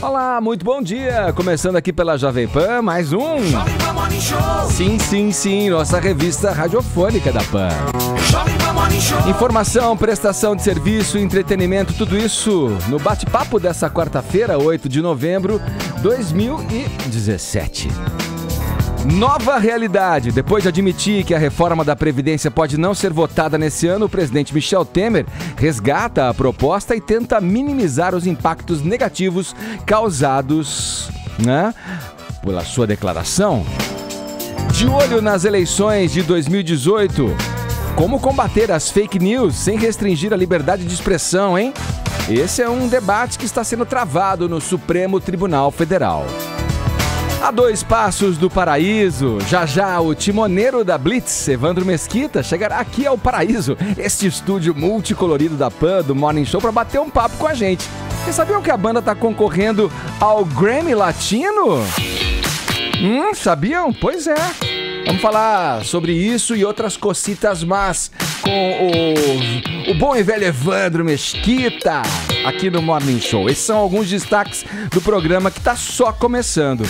Olá, muito bom dia. Começando aqui pela Jovem Pan, mais um Jovem Pan Morning Show. Sim, nossa revista radiofônica da Pan. Jovem Pan Morning Show. Informação, prestação de serviço, entretenimento, tudo isso no bate-papo dessa quarta-feira, 8 de novembro de 2017. Nova realidade. Depois de admitir que a reforma da Previdência pode não ser votada nesse ano, o presidente Michel Temer resgata a proposta e tenta minimizar os impactos negativos causados, pela sua declaração. De olho nas eleições de 2018, como combater as fake news sem restringir a liberdade de expressão, hein? Esse é um debate que está sendo travado no Supremo Tribunal Federal. A 2 passos do paraíso, já o timoneiro da Blitz, Evandro Mesquita, chegará aqui ao paraíso, este estúdio multicolorido da Pan, do Morning Show, para bater um papo com a gente. Vocês sabiam que a banda está concorrendo ao Grammy Latino? Sabiam? Pois é. Vamos falar sobre isso e outras cocitas más com o bom e velho Evandro Mesquita aqui no Morning Show. Esses são alguns destaques do programa que está só começando.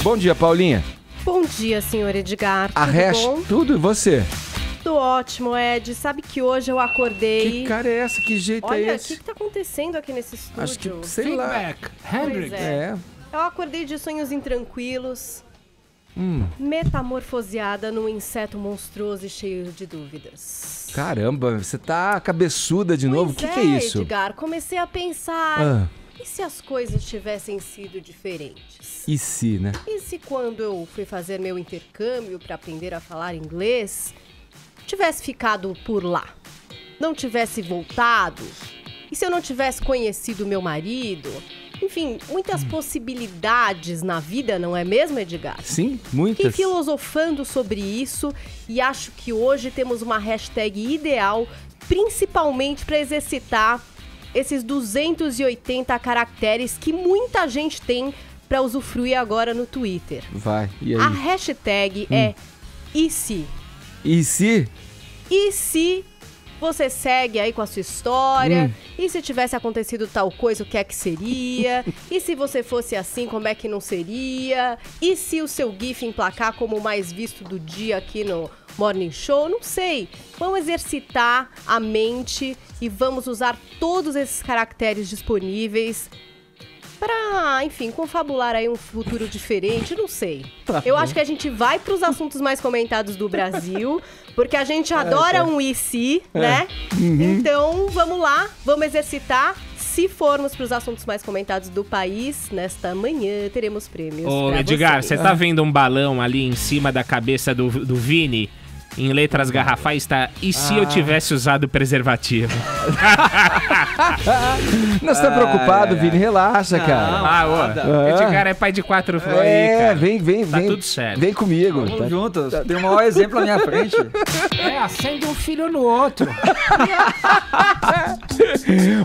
Bom dia, Paulinha. Bom dia, senhor Edgar. Bom? Tudo, e você? Tudo ótimo, Ed. Sabe que hoje eu acordei... Que cara é essa? Que jeito é esse? Olha, o que tá acontecendo aqui nesse estúdio? Acho que, sei lá. Pois é. Eu acordei de sonhos intranquilos, metamorfoseada num inseto monstruoso e cheio de dúvidas. Caramba, você tá cabeçuda de novo? O que é isso? Edgar, comecei a pensar... E se as coisas tivessem sido diferentes? E se, né? E se quando eu fui fazer meu intercâmbio para aprender a falar inglês, tivesse ficado por lá? Não tivesse voltado? E se eu não tivesse conhecido meu marido? Enfim, muitas possibilidades na vida, não é mesmo, Edgar? Sim, muitas. Fiquei filosofando sobre isso e acho que hoje temos uma hashtag ideal, principalmente para exercitar esses 280 caracteres que muita gente tem para usufruir agora no Twitter. Vai, e aí? A hashtag é e se? E se? E se você segue aí com a sua história? E se tivesse acontecido tal coisa, o que é que seria? E se você fosse assim, como é que não seria? E se o seu GIF emplacar como o mais visto do dia aqui no Morning Show? Não sei. Vamos exercitar a mente e vamos usar todos esses caracteres disponíveis para, enfim, confabular aí um futuro diferente, não sei. Eu acho que a gente vai para os assuntos mais comentados do Brasil, porque a gente adora um e se, né? Então, vamos lá, vamos exercitar. Se formos para os assuntos mais comentados do país, nesta manhã teremos prêmios. Ô, Edgar, você tá vendo um balão ali em cima da cabeça do Vini? Em letras garrafais está: e se eu tivesse usado preservativo? Não está preocupado, Vini, relaxa, cara. Edgar é pai de 4 aí, cara. Vem. Tá tudo certo. Vem comigo. Vamos juntos. Tem um maior exemplo na minha frente. Acende um filho no outro.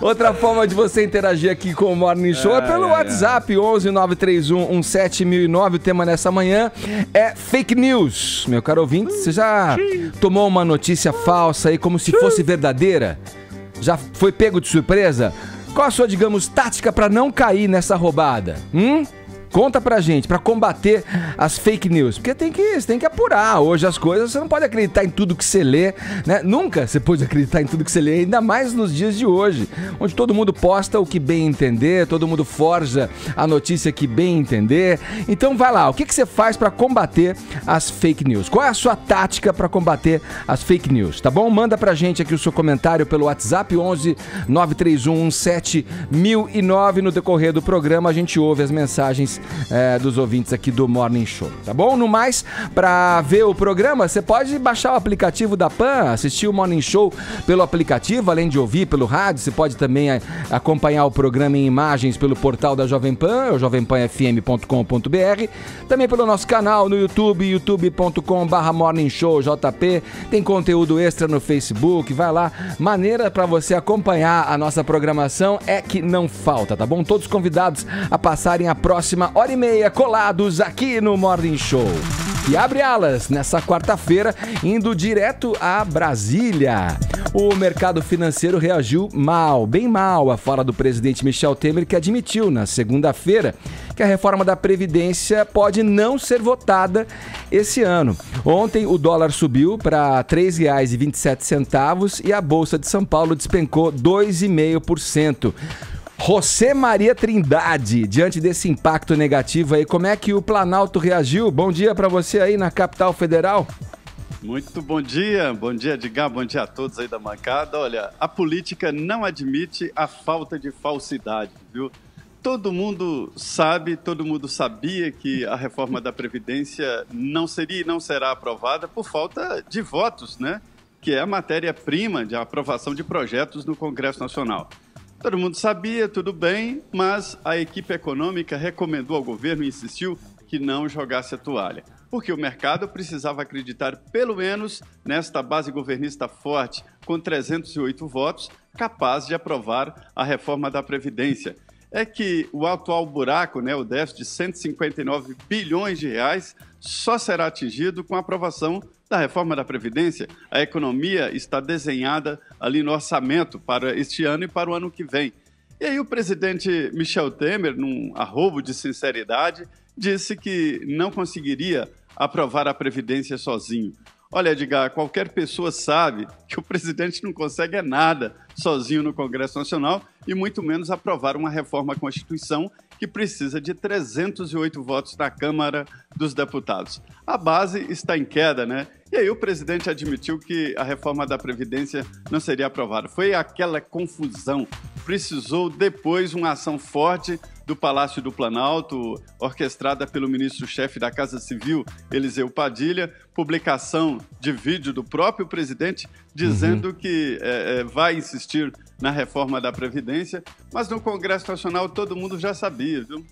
Outra forma de você interagir aqui com o Morning Show é pelo WhatsApp, 11 931 17009. O tema nessa manhã é fake news. Meu caro ouvinte, você já tomou uma notícia falsa aí como se fosse verdadeira? Já foi pego de surpresa? Qual a sua, digamos, tática para não cair nessa roubada? Conta pra gente, pra combater as fake news. Porque você tem que apurar hoje as coisas. Você não pode acreditar em tudo que você lê, né? Nunca você pode acreditar em tudo que você lê, ainda mais nos dias de hoje, onde todo mundo posta o que bem entender, todo mundo forja a notícia que bem entender. Então vai lá, o que você faz pra combater as fake news? Qual é a sua tática pra combater as fake news, tá bom? Manda pra gente aqui o seu comentário pelo WhatsApp, 11 931 17009. No decorrer do programa a gente ouve as mensagens dos ouvintes aqui do Morning Show, tá bom? No mais, pra ver o programa, você pode baixar o aplicativo da Pan, assistir o Morning Show pelo aplicativo, além de ouvir pelo rádio. Você pode também acompanhar o programa em imagens pelo portal da Jovem Pan, o jovempanfm.com.br, também pelo nosso canal no YouTube, youtube.com/morningshowjp. Tem conteúdo extra no Facebook, vai lá. Maneira pra você acompanhar a nossa programação é que não falta, tá bom? Todos convidados a passarem a próxima hora e meia colados aqui no Morning Show. E abre alas nessa quarta-feira, indo direto a Brasília. O mercado financeiro reagiu mal, bem mal, à fala do presidente Michel Temer, que admitiu na segunda-feira que a reforma da Previdência pode não ser votada esse ano. Ontem o dólar subiu para R$ 3,27 e a Bolsa de São Paulo despencou 2,5%. José Maria Trindade, diante desse impacto negativo aí, como é que o Planalto reagiu? Bom dia para você aí na capital federal. Muito bom dia Edgar, bom dia a todos aí da bancada. Olha, a política não admite a falta de falsidade, viu? Todo mundo sabe, todo mundo sabia que a reforma da Previdência não seria e não será aprovada por falta de votos, né? Que é a matéria-prima de aprovação de projetos no Congresso Nacional. Todo mundo sabia, tudo bem, mas a equipe econômica recomendou ao governo e insistiu que não jogasse a toalha, porque o mercado precisava acreditar pelo menos nesta base governista forte, com 308 votos, capaz de aprovar a reforma da Previdência. É que o atual buraco, né, o déficit de 159 bilhões de reais, só será atingido com a aprovação da reforma da Previdência. A economia está desenhada ali no orçamento para este ano e para o ano que vem. E aí o presidente Michel Temer, num arrobo de sinceridade, disse que não conseguiria aprovar a Previdência sozinho. Olha, Edgar, qualquer pessoa sabe que o presidente não consegue nada sozinho no Congresso Nacional e muito menos aprovar uma reforma à Constituição que precisa de 308 votos na Câmara dos Deputados. A base está em queda, né? E aí o presidente admitiu que a reforma da Previdência não seria aprovada. Foi aquela confusão. Precisou depois uma ação forte do Palácio do Planalto, orquestrada pelo ministro-chefe da Casa Civil, Eliseu Padilha, publicação de vídeo do próprio presidente dizendo que vai insistir na reforma da Previdência, mas no Congresso Nacional todo mundo já sabia, viu?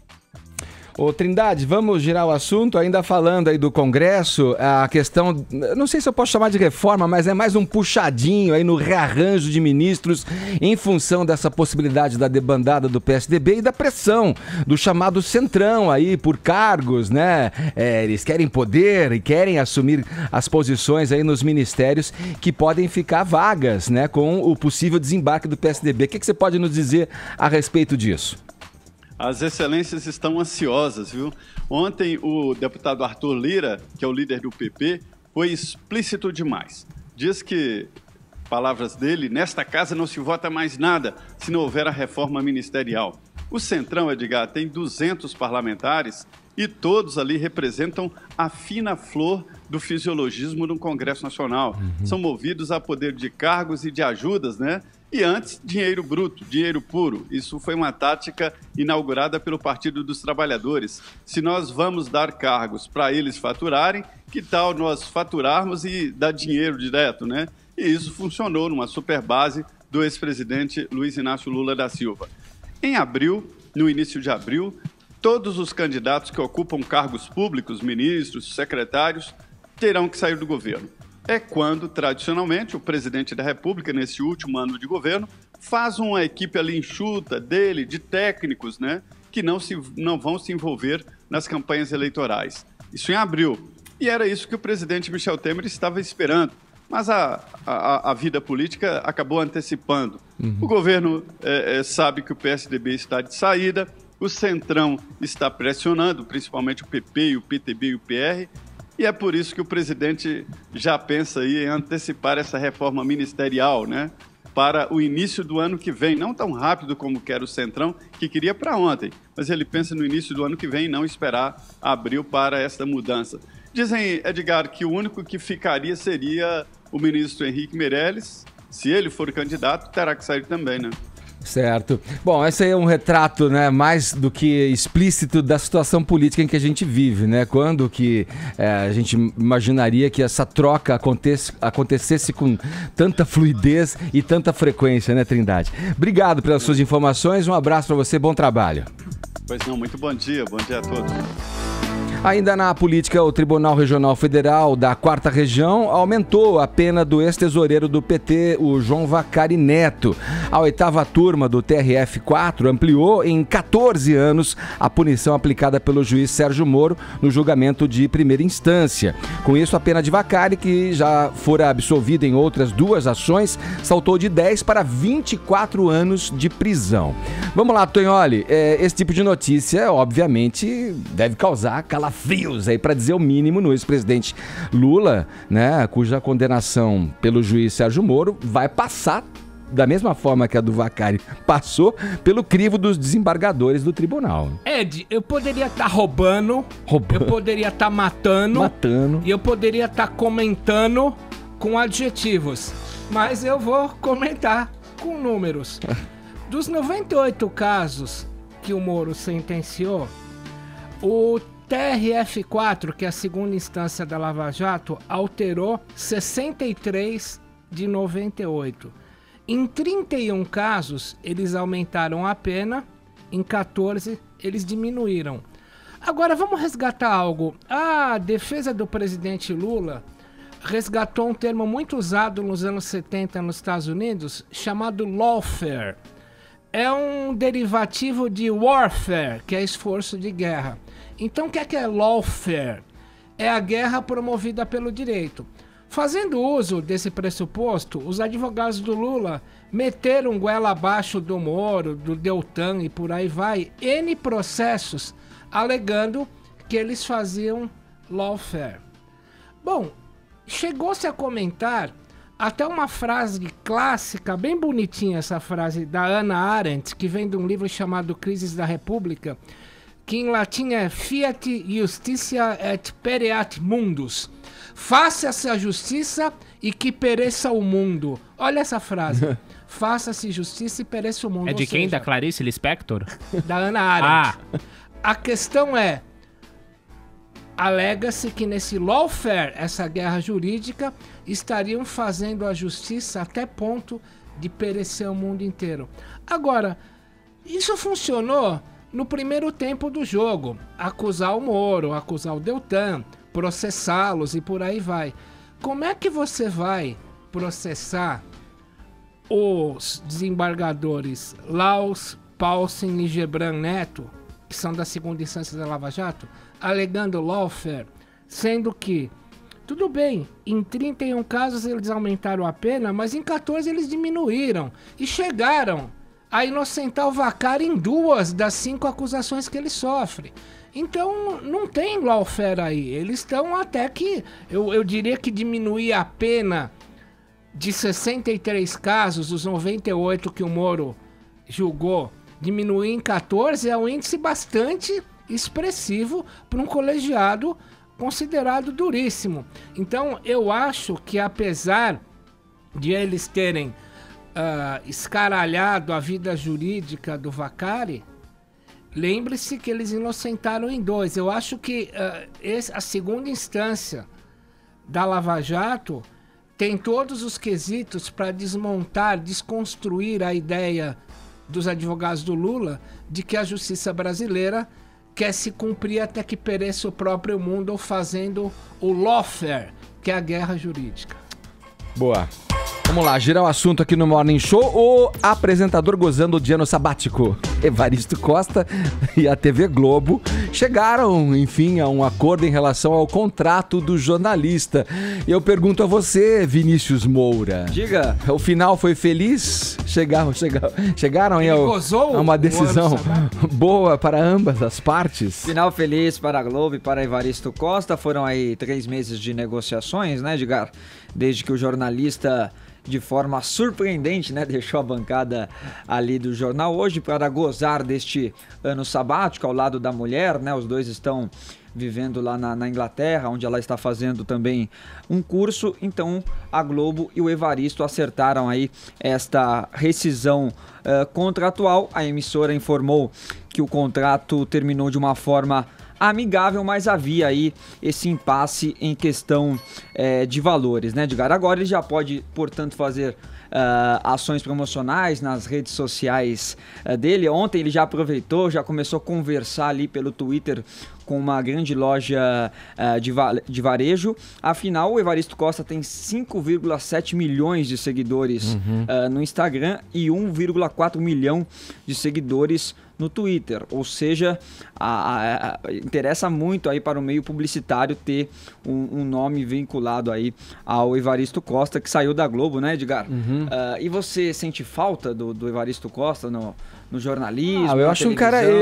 Ô Trindade, vamos girar o assunto, ainda falando aí do Congresso, a questão, não sei se eu posso chamar de reforma, mas é mais um puxadinho aí no rearranjo de ministros em função dessa possibilidade da debandada do PSDB e da pressão do chamado Centrão aí por cargos, né? Eles querem poder e querem assumir as posições aí nos ministérios que podem ficar vagas, né? Com o possível desembarque do PSDB. O que você pode nos dizer a respeito disso? As excelências estão ansiosas, viu? Ontem o deputado Arthur Lira, que é o líder do PP, foi explícito demais. Diz que, palavras dele, nesta casa não se vota mais nada se não houver a reforma ministerial. O Centrão, Edgar, tem 200 parlamentares e todos ali representam a fina flor do fisiologismo no Congresso Nacional. São movidos a poder de cargos e de ajudas, né? E antes, dinheiro bruto, dinheiro puro. Isso foi uma tática inaugurada pelo Partido dos Trabalhadores. Se nós vamos dar cargos para eles faturarem, que tal nós faturarmos e dar dinheiro direto, né? E isso funcionou numa super base do ex-presidente Luiz Inácio Lula da Silva. Em abril, no início de abril, todos os candidatos que ocupam cargos públicos, ministros, secretários, terão que sair do governo. É quando, tradicionalmente, o presidente da República, nesse último ano de governo, faz uma equipe ali enxuta dele, de técnicos, né, que não vão se envolver nas campanhas eleitorais. Isso em abril. E era isso que o presidente Michel Temer estava esperando. Mas a vida política acabou antecipando. O governo sabe que o PSDB está de saída, o Centrão está pressionando, principalmente o PP, o PTB e o PR, e é por isso que o presidente já pensa aí em antecipar essa reforma ministerial, né, para o início do ano que vem. Não tão rápido como quer o Centrão, que queria para ontem, mas ele pensa no início do ano que vem e não esperar abril para essa mudança. Dizem, Edgar, que o único que ficaria seria o ministro Henrique Meirelles. Se ele for candidato, terá que sair também, né? Certo. Bom, esse aí é um retrato, né, mais do que explícito da situação política em que a gente vive, né? Quando que a gente imaginaria que essa troca acontecesse com tanta fluidez e tanta frequência, né, Trindade? Obrigado pelas suas informações, um abraço para você, bom trabalho. Pois não, muito bom dia a todos. Ainda na política, o Tribunal Regional Federal da 4ª Região aumentou a pena do ex-tesoureiro do PT, o João Vacari Neto. A 8ª turma do TRF4 ampliou em 14 anos a punição aplicada pelo juiz Sérgio Moro no julgamento de primeira instância. Com isso, a pena de Vacari, que já fora absolvido em outras 2 ações, saltou de 10 para 24 anos de prisão. Vamos lá, Tonholi, esse tipo de notícia, obviamente, deve causar calafrios aí, para dizer o mínimo, no ex-presidente Lula, né, cuja condenação pelo juiz Sérgio Moro vai passar da mesma forma que a do Vacari passou pelo crivo dos desembargadores do tribunal. Ed, eu poderia estar roubando, eu poderia estar matando, e eu poderia estar comentando com adjetivos, mas eu vou comentar com números. Dos 98 casos que o Moro sentenciou, o TRF4, que é a segunda instância da Lava Jato, alterou 63 de 98. Em 31 casos, eles aumentaram a pena, em 14, eles diminuíram. Agora, vamos resgatar algo. A defesa do presidente Lula resgatou um termo muito usado nos anos 70 nos Estados Unidos, chamado lawfare. É um derivativo de warfare, que é esforço de guerra. Então, o que é lawfare? É a guerra promovida pelo direito. Fazendo uso desse pressuposto, os advogados do Lula meteram goela abaixo do Moro, do Deltan e por aí vai, N processos alegando que eles faziam lawfare. Bom, chegou-se a comentar até uma frase clássica, bem bonitinha essa frase, da Hannah Arendt, que vem de um livro chamado Crises da República, que em latim é Fiat Justitia et Pereat Mundus. Faça-se a justiça e que pereça o mundo. Olha essa frase. Faça-se justiça e pereça o mundo. É de quem? Da Clarice Lispector? Da Hannah Arendt. A questão é, alega-se que nesse lawfare, essa guerra jurídica, estariam fazendo a justiça até ponto de perecer o mundo inteiro. Agora, isso funcionou no primeiro tempo do jogo. Acusar o Moro, acusar o Deltan, processá-los e por aí vai. Como é que você vai processar os desembargadores Laus, Paulsen e Gebran Neto, que são da segunda instância da Lava Jato, alegando lawfare, sendo que, tudo bem, em 31 casos eles aumentaram a pena, mas em 14 eles diminuíram e chegaram a inocentar o Vacari em 2 das 5 acusações que ele sofre. Então não tem lawfare aí, eles estão até que, eu diria que diminuir a pena de 63 casos, os 98 que o Moro julgou, diminuir em 14 é um índice bastante expressivo para um colegiado considerado duríssimo. Então eu acho que apesar de eles terem escaralhado a vida jurídica do Vacari, lembre-se que eles inocentaram em 2. Eu acho que a segunda instância da Lava Jato tem todos os quesitos para desmontar, desconstruir a ideia dos advogados do Lula de que a justiça brasileira quer se cumprir até que pereça o próprio mundo, fazendo o lawfare, que é a guerra jurídica. Boa. Vamos lá, girar o assunto aqui no Morning Show. O apresentador gozando de ano sabático, Evaristo Costa, e a TV Globo chegaram, enfim, a um acordo em relação ao contrato do jornalista. Eu pergunto a você, Vinícius Moura. Diga. O final foi feliz? Chegaram aí a uma decisão boa para ambas as partes? Final feliz para a Globo e para Evaristo Costa. Foram aí 3 meses de negociações, né, Edgar? Desde que o jornalista, de forma surpreendente, né, deixou a bancada ali do jornal hoje para gozar deste ano sabático ao lado da mulher, né? Os dois estão vivendo lá na Inglaterra, onde ela está fazendo também um curso. Então a Globo e o Evaristo acertaram aí esta rescisão contratual. A emissora informou que o contrato terminou de uma forma amigável, mas havia aí esse impasse em questão de valores, né, Edgar? Agora ele já pode, portanto, fazer ações promocionais nas redes sociais dele. Ontem ele já aproveitou, já começou a conversar ali pelo Twitter com uma grande loja de varejo. Afinal, o Evaristo Costa tem 5,7 milhões de seguidores no Instagram e 1,4 milhão de seguidores no Twitter, ou seja, interessa muito aí para o meio publicitário ter um nome vinculado aí ao Evaristo Costa, que saiu da Globo, né, Edgar? E você sente falta do Evaristo Costa no jornalismo? Eu acho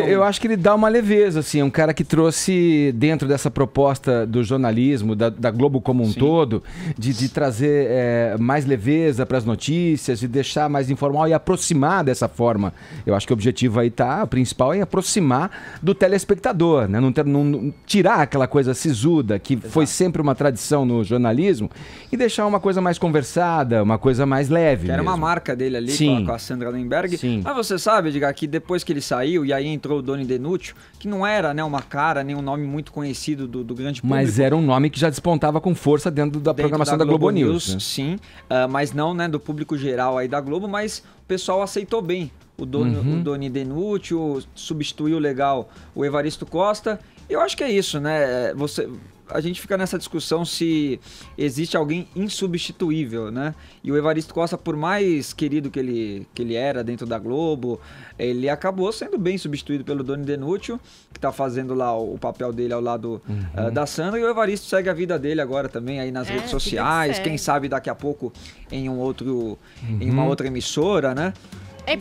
eu acho que ele dá uma leveza, assim, um cara que trouxe dentro dessa proposta do jornalismo, da Globo como um todo, de trazer mais leveza para as notícias, de deixar mais informal e aproximar dessa forma. Eu acho que o objetivo aí o principal é aproximar do telespectador, né? Não tirar aquela coisa sisuda, que foi sempre uma tradição no jornalismo, e deixar uma coisa mais conversada, uma coisa mais leve. Que era mesmo. uma marca dele ali com a Sandra Lemberg. Sim. Mas você sabe, Edgar, que depois que ele saiu, e aí entrou o Doni Denúcio, que não era, né, uma cara, nem um nome muito conhecido do grande público. Mas era um nome que já despontava com força dentro da programação da Globo News. Né? Sim, mas não, né, do público geral aí da Globo, mas o pessoal aceitou bem. O Doni Denúcio substituiu legal o Evaristo Costa. Eu acho que é isso, né? A gente fica nessa discussão se existe alguém insubstituível, né? E o Evaristo Costa, por mais querido que ele era dentro da Globo, ele acabou sendo bem substituído pelo Doni Denúcio, que tá fazendo lá o papel dele ao lado da Sandra, e o Evaristo segue a vida dele agora também aí nas redes sociais, quem sabe daqui a pouco em uma outra emissora, né?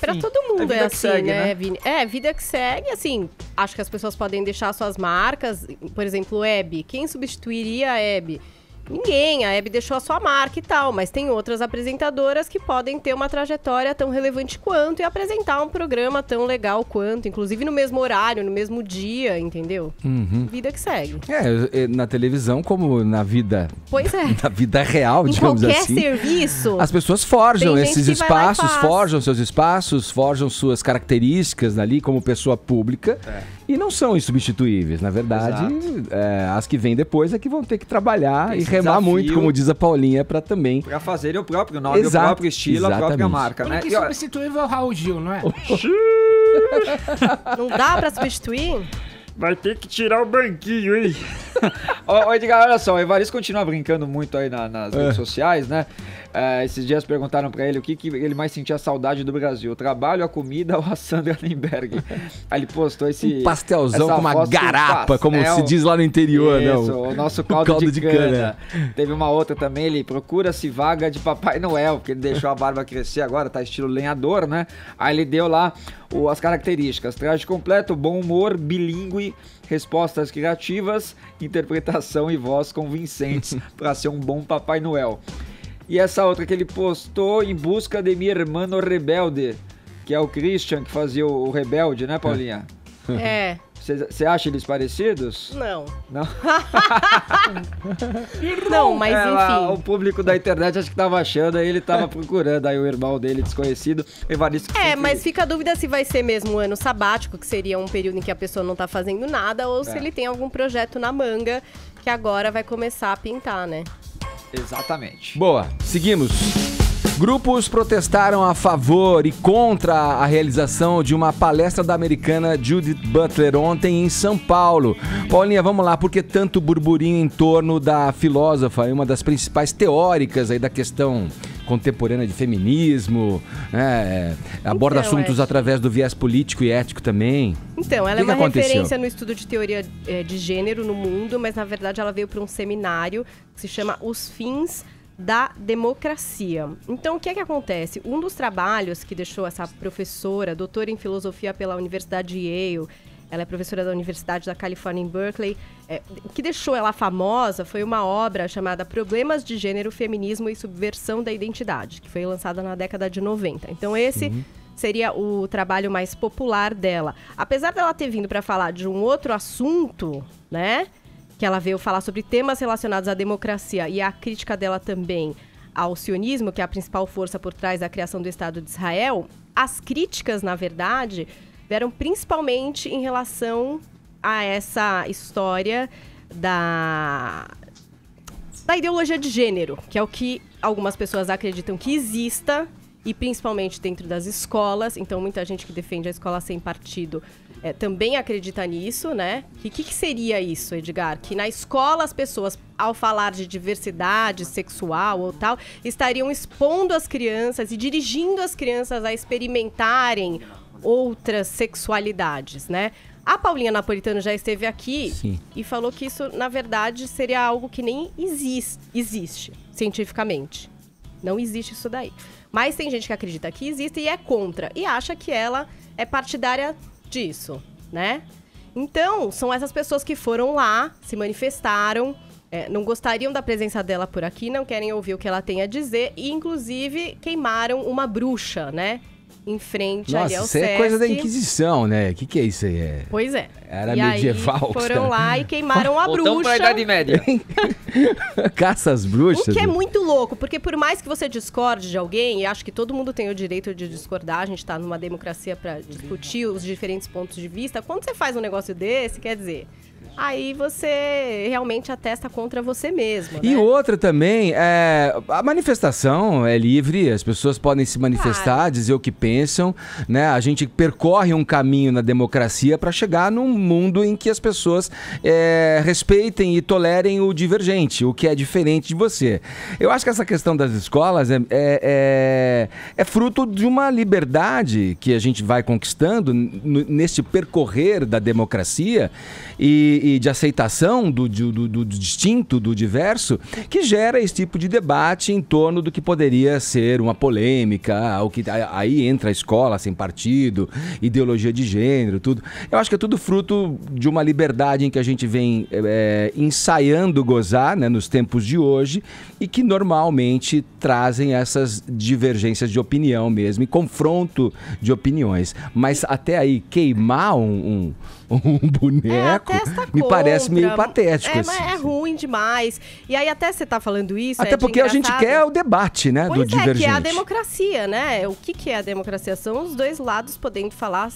Pra todo mundo é assim, segue, né, Vini? Vida que segue, assim, acho que as pessoas podem deixar suas marcas, por exemplo, Hebe. Quem substituiria a Hebe? Ninguém, a Hebe deixou a sua marca e tal, mas tem outras apresentadoras que podem ter uma trajetória tão relevante quanto e apresentar um programa tão legal quanto, inclusive no mesmo horário, no mesmo dia, entendeu? Vida que segue. Na televisão como na vida... Pois é. Na vida real, digamos assim. Em qualquer serviço... As pessoas forjam esses espaços, forjam seus espaços, forjam suas características ali como pessoa pública e não são insubstituíveis. Na verdade, as que vêm depois é que vão ter que trabalhar e remar muito, como diz a Paulinha, para fazerem o próprio nome, o próprio estilo, a própria marca, né? Porque substituível é o Raul Gil, não é? Não dá pra substituir? Vai ter que tirar o banquinho, hein? Ô, Edgar, olha só, o Evaristo continua brincando muito aí nas redes sociais, né? Esses dias perguntaram pra ele o que ele mais sentia saudade do Brasil: o trabalho, a comida ou a Sandra Lemberg? Aí ele postou esse... Um pastelzão com uma garapa, como se diz lá no interior, né? O nosso caldo de cana. Teve uma outra também, ele procura-se vaga de Papai Noel, porque ele deixou a barba crescer agora, tá estilo lenhador, né? Aí ele deu lá as características: traje completo, bom humor, bilíngue, respostas criativas, interpretação e voz convincentes para ser um bom Papai Noel. E essa outra que ele postou: em busca de minha irmã rebelde, que é o Christian, que fazia o Rebelde, né, Paulinha? Você acha eles parecidos? Não. Não? Não, mas enfim. O público da internet acho que tava achando, aí ele tava procurando aí o irmão dele desconhecido, Evaristo. Mas fica a dúvida se vai ser mesmo um ano sabático, que seria um período em que a pessoa não tá fazendo nada, ou se ele tem algum projeto na manga que agora vai começar a pintar, né? Exatamente. Boa, seguimos. Grupos protestaram a favor e contra a realização de uma palestra da americana Judith Butler ontem em São Paulo. Paulinha, vamos lá, por que tanto burburinho em torno da filósofa, uma das principais teóricas aí da questão contemporânea de feminismo, aborda assuntos através do viés político e ético também. Então, ela é uma referência no estudo de teoria de gênero no mundo, mas na verdade ela veio para um seminário que se chama Os Fins da Democracia. Então, o que é que acontece? Um dos trabalhos que deixou essa professora, doutora em filosofia pela Universidade de Yale, ela é professora da Universidade da Califórnia em Berkeley, o que deixou ela famosa foi uma obra chamada Problemas de Gênero, Feminismo e Subversão da Identidade, que foi lançada na década de 90. Então, esse seria o trabalho mais popular dela. Apesar dela ter vindo para falar de um outro assunto, né? Que ela veio falar sobre temas relacionados à democracia e a crítica dela também ao sionismo, que é a principal força por trás da criação do Estado de Israel, as críticas, na verdade, vieram principalmente em relação a essa história da ideologia de gênero, que é o que algumas pessoas acreditam que exista e principalmente dentro das escolas. Então, muita gente que defende a escola sem partido também acredita nisso, né? E o que seria isso, Edgar? Que na escola as pessoas, ao falar de diversidade sexual ou tal, estariam expondo as crianças e dirigindo as crianças a experimentarem outras sexualidades, né? A Paulinha Napolitano já esteve aqui e falou que isso, na verdade, seria algo que nem existe cientificamente. Não existe isso daí. Mas tem gente que acredita que existe e é contra. E acha que ela é partidária disso, né? Então, são essas pessoas que foram lá, se manifestaram, não gostariam da presença dela por aqui, não querem ouvir o que ela tem a dizer e, inclusive, queimaram uma bruxa, né? Em frente ali ao Sesc. Isso é coisa da Inquisição, né? O que é isso aí? Pois é. Era medieval. Aí foram lá e queimaram a bruxa. Voltamos pra Idade Média. Caça às bruxas. O que é muito louco, porque por mais que você discorde de alguém, e acho que todo mundo tem o direito de discordar, a gente tá numa democracia pra discutir os diferentes pontos de vista, quando você faz um negócio desse, quer dizer... Aí você realmente atesta contra você mesmo, né? E outra também, a manifestação é livre, as pessoas podem se manifestar, dizer o que pensam, né? A gente percorre um caminho na democracia para chegar num mundo em que as pessoas respeitem e tolerem o divergente, o que é diferente de você. Eu acho que essa questão das escolas é fruto de uma liberdade que a gente vai conquistando nesse percorrer da democracia e de aceitação do distinto, do diverso, que gera esse tipo de debate em torno do que poderia ser uma polêmica, aí entra a escola sem partido, ideologia de gênero, tudo. Eu acho que é tudo fruto de uma liberdade em que a gente vem ensaiando gozar, né, nos tempos de hoje, e que normalmente trazem essas divergências de opinião mesmo, e confronto de opiniões. Mas até aí, queimar um boneco me parece meio patético. Mas é ruim demais. E aí até você tá falando isso... Até porque a gente quer o debate, né, do divergente. Que é a democracia, né? O que é a democracia? São os dois lados podendo falar,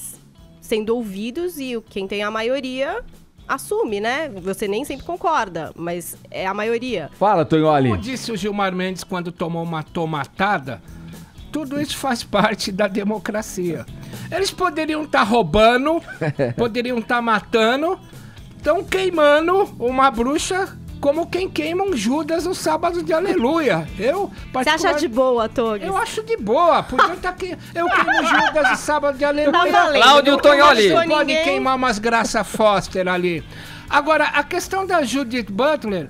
sendo ouvidos, e quem tem a maioria... assume, né? Você nem sempre concorda, mas é a maioria. Fala, Tonholi. Como disse o Gilmar Mendes quando tomou uma tomatada, tudo isso faz parte da democracia. Eles poderiam estar roubando, poderiam estar matando, estão queimando uma bruxa como quem queima um Judas no sábado de Aleluia. Você acha de boa, Togues? Eu acho de boa. Podia estar aqui. Eu queimo Judas no sábado de Aleluia. Cláudio Tonholi. Pode queimar umas Graça Foster ali. Agora, a questão da Judith Butler...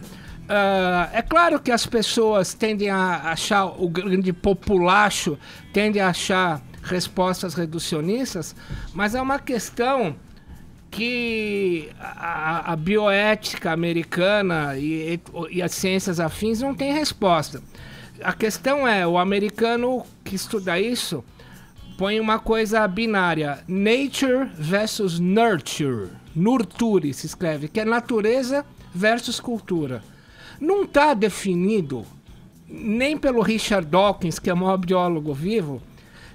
é claro que as pessoas tendem a achar, o grande populacho tende a achar respostas reducionistas, mas é uma questão que a bioética americana e as ciências afins não tem resposta. A questão é, o americano que estuda isso põe uma coisa binária, nature versus nurture, nurture se escreve, que é natureza versus cultura. Não está definido, nem pelo Richard Dawkins, que é o maior biólogo vivo,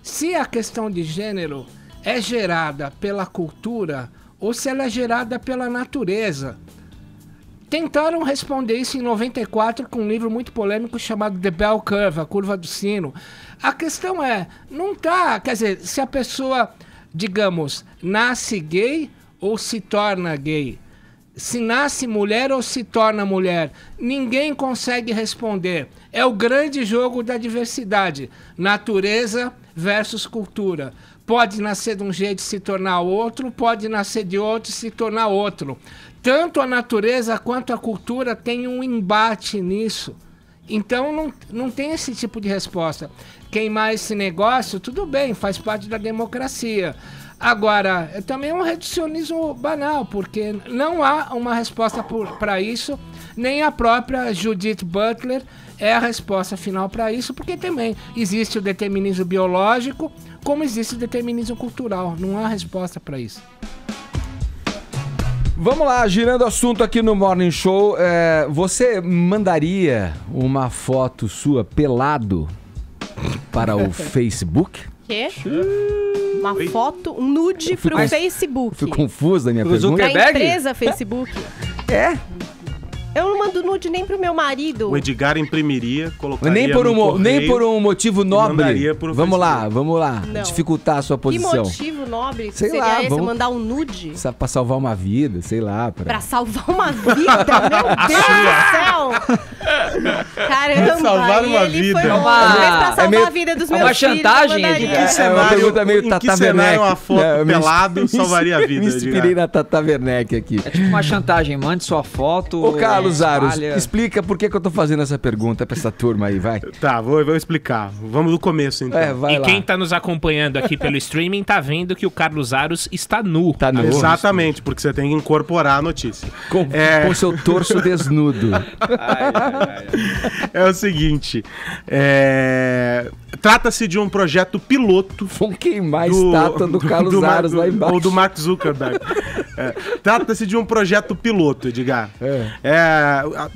se a questão de gênero é gerada pela cultura ou se ela é gerada pela natureza. Tentaram responder isso em 94 com um livro muito polêmico chamado The Bell Curve, a curva do sino. A questão é, não tá, quer dizer, se a pessoa, digamos, nasce gay ou se torna gay. Se nasce mulher ou se torna mulher, ninguém consegue responder. É o grande jogo da diversidade, natureza versus cultura. Pode nascer de um jeito e se tornar outro, pode nascer de outro e se tornar outro. Tanto a natureza quanto a cultura tem um embate nisso. Então não tem esse tipo de resposta. Queimar esse negócio, tudo bem, faz parte da democracia. Agora, também é um reducionismo banal, porque não há uma resposta para isso, nem a própria Judith Butler é a resposta final para isso, porque também existe o determinismo biológico, como existe o determinismo cultural. Não há resposta para isso. Vamos lá, girando o assunto aqui no Morning Show. Você mandaria uma foto sua pelado para o Facebook? Quê? Uma foto, um nude pro Facebook. Fui confuso da minha pergunta. Pra empresa Facebook. Eu não mando nude nem pro meu marido. O Edgar imprimiria, colocaria Nem por um motivo nobre. mandaria por Vamos Facebook. lá. Não. Dificultar a sua Que posição. motivo nobre Sei seria lá, esse? vamos- Mandar um nude? Pra salvar uma vida, sei lá. Pra salvar uma vida? Meu Deus do céu! Caramba, Salvar uma ele vida. foi É longe. uma- Mas pra salvar meio- a vida dos é meus uma filhos, chantagem, eu mandaria. Edgar. É uma pergunta meio em que Tata cenário Werneck. uma foto É, eu me- pelado salvaria a vida, Me inspirei Edgar? na Tata Werneck aqui. É tipo uma chantagem, mande sua foto. Ô, Carlos Aros, espalha. explica por que eu tô fazendo essa pergunta pra essa turma aí, vai. Tá, vou explicar. Vamos do começo, então. Vai E lá. quem tá nos acompanhando aqui pelo streaming tá vendo que o Carlos Aros está nu. Tá no Exatamente, porque você tem que incorporar a notícia. com seu torso desnudo. É o seguinte, trata-se de um projeto piloto Vamos queimar a estátua do Carlos Aros lá embaixo. Ou do Mark Zuckerberg. Trata-se de um projeto piloto, Edgar.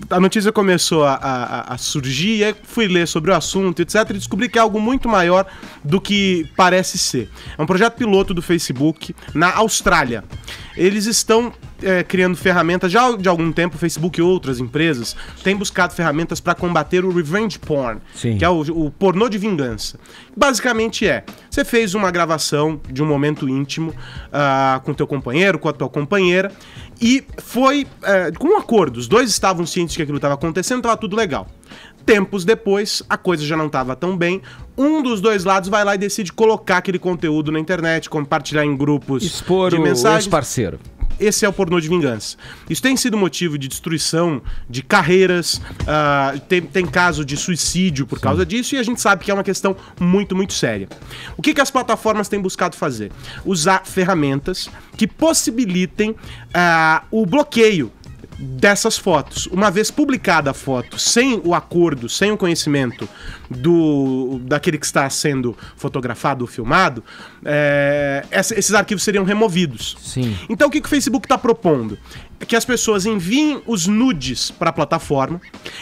A notícia começou a surgir, e aí fui ler sobre o assunto, etc, e descobri que é algo muito maior do que parece ser. É um projeto piloto do Facebook na Austrália. Eles estão criando ferramentas, já de algum tempo o Facebook e outras empresas têm buscado ferramentas para combater o revenge porn, Sim. que é o pornô de vingança. Basicamente você fez uma gravação de um momento íntimo com teu companheiro, com a tua companheira, e foi com um acordo, os dois estavam cientes que aquilo estava acontecendo, estava tudo legal. Tempos depois, a coisa já não estava tão bem, um dos dois lados vai lá e decide colocar aquele conteúdo na internet, compartilhar em grupos Expor de o mensagens. ex-parceiro. Esse é o pornô de vingança. Isso tem sido motivo de destruição de carreiras, tem caso de suicídio por causa disso, e a gente sabe que é uma questão muito, muito séria. O que as plataformas têm buscado fazer? Usar ferramentas que possibilitem o bloqueio dessas fotos. Uma vez publicada a foto, sem o acordo, sem o conhecimento daquele que está sendo fotografado ou filmado, esses arquivos seriam removidos. Sim. Então o que o Facebook está propondo? É que as pessoas enviem os nudes para a plataforma,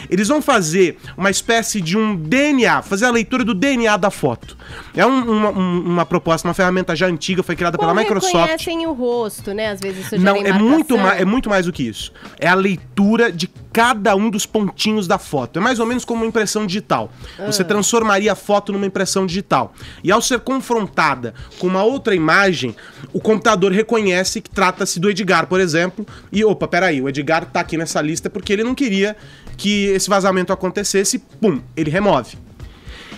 eles vão fazer uma espécie de um DNA, fazer a leitura do DNA da foto. É uma proposta, uma ferramenta já antiga, foi criada pela Microsoft. Reconhecem o rosto, né? Às vezes isso já Não, vem é marcação. muito mais do que isso. É a leitura de cada um dos pontinhos da foto. É mais ou menos como uma impressão digital. Você transformaria a foto numa impressão digital. E ao ser confrontada com uma outra imagem, o computador reconhece que trata-se do Edgar, por exemplo, e opa, peraí, o Edgar tá aqui nessa lista porque ele não queria que esse vazamento acontecesse, pum, ele remove.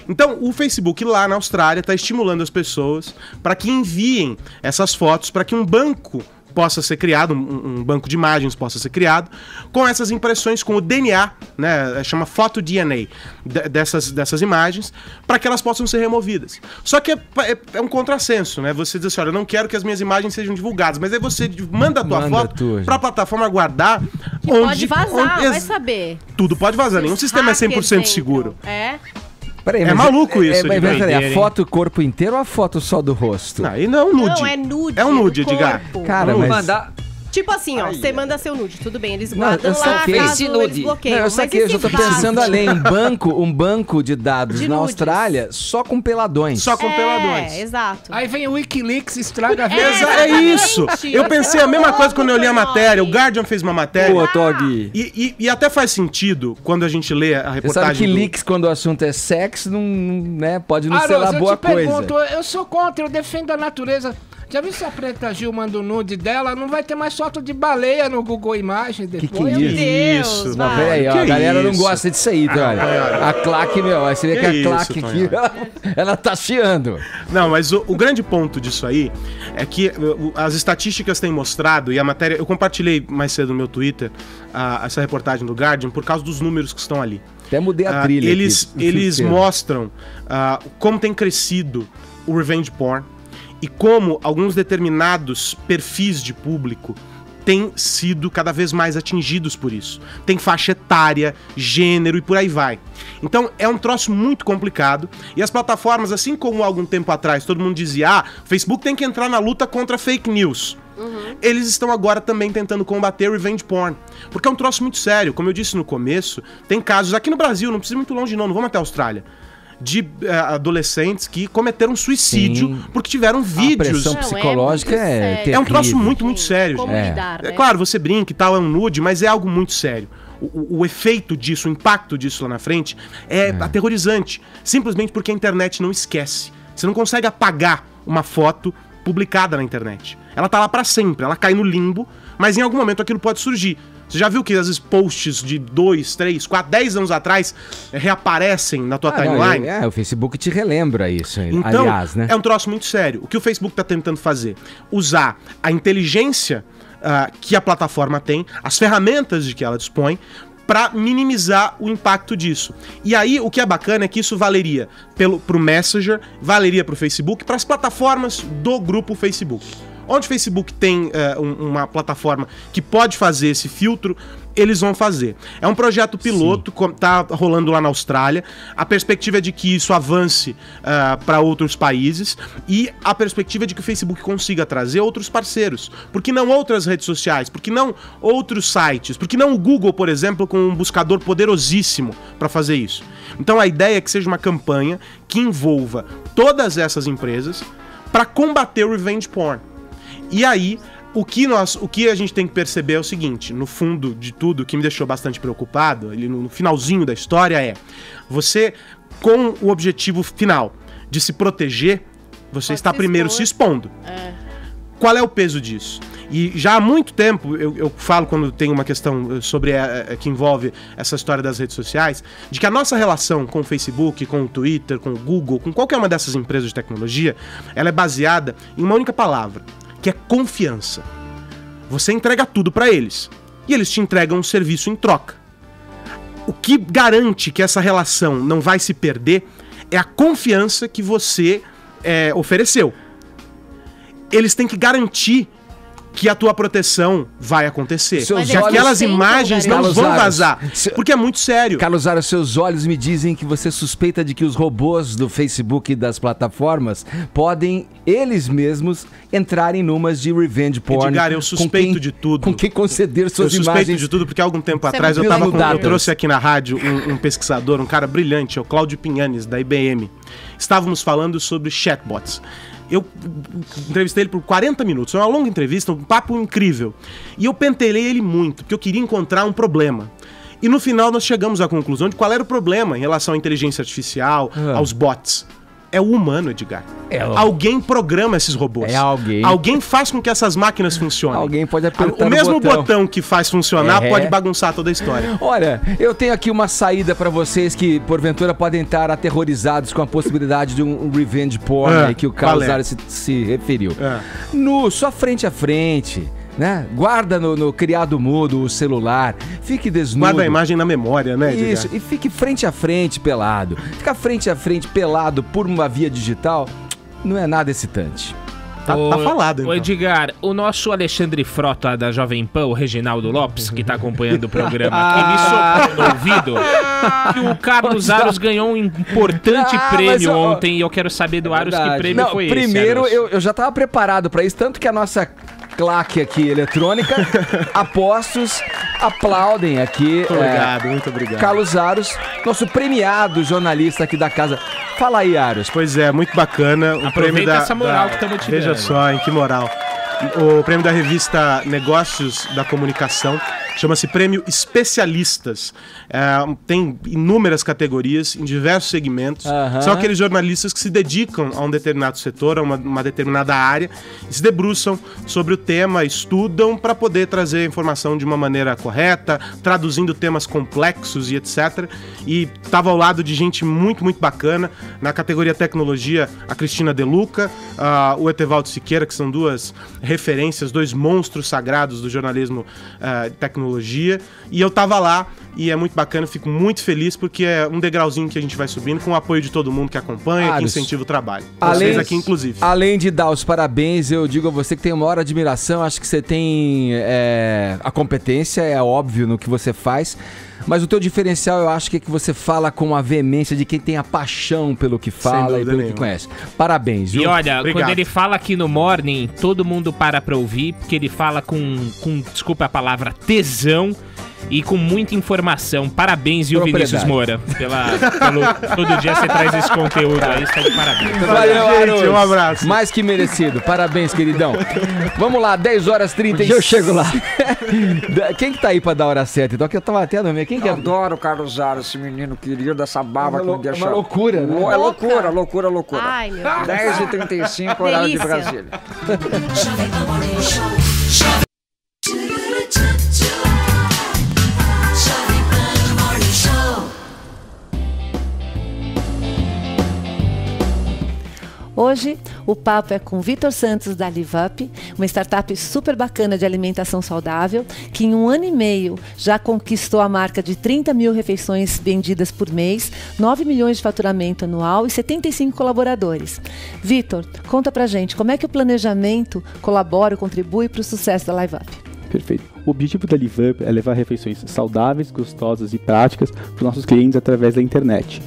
Então, o Facebook lá na Austrália está estimulando as pessoas para que enviem essas fotos para que um banco possa ser criado, um banco de imagens possa ser criado, com essas impressões, com o DNA, né, chama FotoDNA, dessas imagens, para que elas possam ser removidas. Só que é um contrassenso, né? Você diz assim, olha, eu não quero que as minhas imagens sejam divulgadas, mas aí você manda a tua foto para a plataforma guardar, Que pode vazar, vai saber. Tudo pode vazar, nenhum sistema é 100% seguro. Peraí, é maluco isso, mas Edgar. peraí, a foto corpo inteiro ou a foto só do rosto? Aí não é um nude. Não, é nude. É um nude, do Edgar. corpo. Cara, Vamos mas... mandar. Tipo assim, ó, você manda seu nude, tudo bem, eles Não, guardam eu lá, saquei. caso Esse eles nude. bloqueiam. Não, eu saquei, eu já tô pensando além. Um banco de dados De na nudes. Austrália só com peladões. Só com peladões. Exato. Aí vem o Wikileaks, estraga a vida. É isso. Eu pensei a mesma coisa quando eu li a matéria. O Guardian fez uma matéria. Pô, Tog. E até faz sentido quando a gente lê a Você sabe reportagem. que do- leaks, quando o assunto é sexo, não, né, pode não ser Aros, lá eu boa te coisa. pergunto, eu sou contra, eu defendo a natureza. Já viu se a Preta Gil manda o nude dela? Não vai ter mais foto de baleia no Google Imagens depois. Que é Meu isso? Deus, Isso, Não, vai. peraí, ó, Que a galera não isso? gosta disso aí, tá? Olha. A claque, meu, aí você vê que a Que claque isso, aqui, ela tá chiando. Não, mas o grande ponto disso aí é que as estatísticas têm mostrado, e a matéria. Eu compartilhei mais cedo no meu Twitter essa reportagem do Guardian por causa dos números que estão ali. Até mudei a trilha Eles aqui. mostram como tem crescido o revenge porn e como alguns determinados perfis de público têm sido cada vez mais atingidos por isso. Tem faixa etária, gênero e por aí vai. Então é um troço muito complicado e as plataformas, assim como há algum tempo atrás todo mundo dizia, o Facebook tem que entrar na luta contra fake news. Eles estão agora também tentando combater revenge porn, porque é um troço muito sério. Como eu disse no começo, tem casos aqui no Brasil, não precisa ir muito longe não vamos até a Austrália, de adolescentes que cometeram suicídio Sim. porque tiveram A vídeos. pressão Não, é psicológica muito é sério. terrível. É um troço muito, muito sério, Como gente. lidar, né? É claro, você brinca e tal, é um nude, mas é algo muito sério. o efeito disso, o impacto disso lá na frente é aterrorizante. Simplesmente porque a internet não esquece. Você não consegue apagar uma foto publicada na internet. Ela tá lá pra sempre, ela cai no limbo, mas em algum momento aquilo pode surgir. Você já viu que às vezes posts de 2, 3, 4, 10 anos atrás reaparecem na tua timeline? O Facebook te relembra isso, então, aliás, né? É um troço muito sério. O que o Facebook tá tentando fazer? Usar a inteligência que a plataforma tem, as ferramentas de que ela dispõe, para minimizar o impacto disso. E aí, o que é bacana é que isso valeria pro Messenger, valeria pro Facebook, para as plataformas do grupo Facebook. Onde o Facebook tem uma plataforma que pode fazer esse filtro, eles vão fazer. É um projeto piloto, tá rolando lá na Austrália. A perspectiva é de que isso avance para outros países e a perspectiva é de que o Facebook consiga trazer outros parceiros. Por que não outras redes sociais? Por que não outros sites? Por que não o Google, por exemplo, com um buscador poderosíssimo para fazer isso? Então a ideia é que seja uma campanha que envolva todas essas empresas para combater o revenge porn. E aí, o que a gente tem que perceber é o seguinte, no fundo de tudo, o que me deixou bastante preocupado, ali no finalzinho da história é, você, com o objetivo final de se proteger, você está primeiro se expondo. Qual é o peso disso? E já há muito tempo, eu falo quando tem uma questão sobre que envolve essa história das redes sociais, de que a nossa relação com o Facebook, com o Twitter, com o Google, com qualquer uma dessas empresas de tecnologia, ela é baseada em uma única palavra, que é confiança. Você entrega tudo para eles e eles te entregam um serviço em troca. O que garante que essa relação não vai se perder é a confiança que você ofereceu. Eles têm que garantir que a tua proteção vai acontecer. Que aquelas imagens não vão vazar. Porque é muito sério. Carlos Aros, seus olhos me dizem que você suspeita de que os robôs do Facebook e das plataformas podem, eles mesmos, entrarem numas de revenge porn. Edgar, eu suspeito de tudo. Com quem conceder suas imagens. Eu suspeito de tudo, porque há algum tempo atrás eu trouxe aqui na rádio um pesquisador, um cara brilhante, é o Cláudio Pinhanes, da IBM. Estávamos falando sobre chatbots. Eu entrevistei ele por 40 minutos, foi uma longa entrevista, um papo incrível. E eu pentelei ele muito, porque eu queria encontrar um problema. E no final nós chegamos à conclusão de qual era o problema em relação à inteligência artificial, aos bots. É o humano, Edgar. Alguém programa esses robôs. Alguém faz com que essas máquinas funcionem. Alguém pode apertar o mesmo botão que faz funcionar pode bagunçar toda a história. Olha, eu tenho aqui uma saída pra vocês que, porventura, podem estar aterrorizados com a possibilidade de um revenge porn que o Carlos Aros se referiu. No só frente a frente, né? Guarda no criado mudo o celular, fique desnudo. Guarda a imagem na memória, né, Edgar? Isso, e fique frente a frente pelado. Ficar frente a frente pelado por uma via digital não é nada excitante. Tá falado, então. Ô Edgar, o nosso Alexandre Frota da Jovem Pan, o Reginaldo Lopes, que tá acompanhando o programa aqui, me soprou no ouvido que o Carlos Aros ganhou um importante prêmio ontem e eu quero saber do Aros que prêmio foi esse. Primeiro, eu já tava preparado pra isso, tanto que a nossa claque aqui eletrônica, apostos, aplaudem aqui. Muito obrigado. Carlos Aros, nosso premiado jornalista aqui da casa. Fala aí, Aros. Pois é, muito bacana. O prêmio essa moral que estamos te dando. Veja só, hein, que moral. O prêmio da revista Negócios da Comunicação chama-se Prêmio Especialistas. Tem inúmeras categorias em diversos segmentos. São aqueles jornalistas que se dedicam a um determinado setor, a uma determinada área, e se debruçam sobre o tema, estudam para poder trazer a informação de uma maneira correta, traduzindo temas complexos e etc. E estava ao lado de gente muito, muito bacana. Na categoria Tecnologia, a Cristina De Luca, o Etevaldo Siqueira, que são duas referências, dois monstros sagrados do jornalismo tecnologia, e eu tava lá e é muito bacana, fico muito feliz porque é um degrauzinho que a gente vai subindo com o apoio de todo mundo que acompanha, que incentiva o trabalho. Vocês aqui, inclusive. Além de dar os parabéns, eu digo a você que tem uma maior admiração, acho que você tem a competência, é óbvio, no que você faz, mas o teu diferencial eu acho que é que você fala com a veemência de quem tem a paixão pelo que fala e pelo que conhece. Parabéns, viu? E olha, quando ele fala aqui no Morning, todo mundo para pra ouvir, porque ele fala com desculpa a palavra, tesão. e com muita informação. Parabéns, viu, Vinícius Moura? Todo dia você traz esse conteúdo aí, está de parabéns. Valeu, gente, um abraço. Mais que merecido. Parabéns, queridão. Vamos lá, 10h36. Eu chego lá. Quem que tá aí pra dar a hora certa? Então, que eu tava até no meio. Quem que é? Eu adoro o Carlos Zara, esse menino querido, essa barba que me deixa... É uma loucura, né? É loucura. Ai, meu Deus. 10h35, horário de Delícia. Brasília. Jovem Pan Morning Show. Jovem Pan Morning Show. Hoje, o papo é com Vitor Santos da LiveUp, uma startup super bacana de alimentação saudável, que em 1 ano e meio já conquistou a marca de 30 mil refeições vendidas por mês, 9 milhões de faturamento anual e 75 colaboradores. Vitor, conta pra gente como é que o planejamento colabora, contribui para o sucesso da LiveUp. Perfeito. O objetivo da LiveUp é levar refeições saudáveis, gostosas e práticas para os nossos clientes através da internet.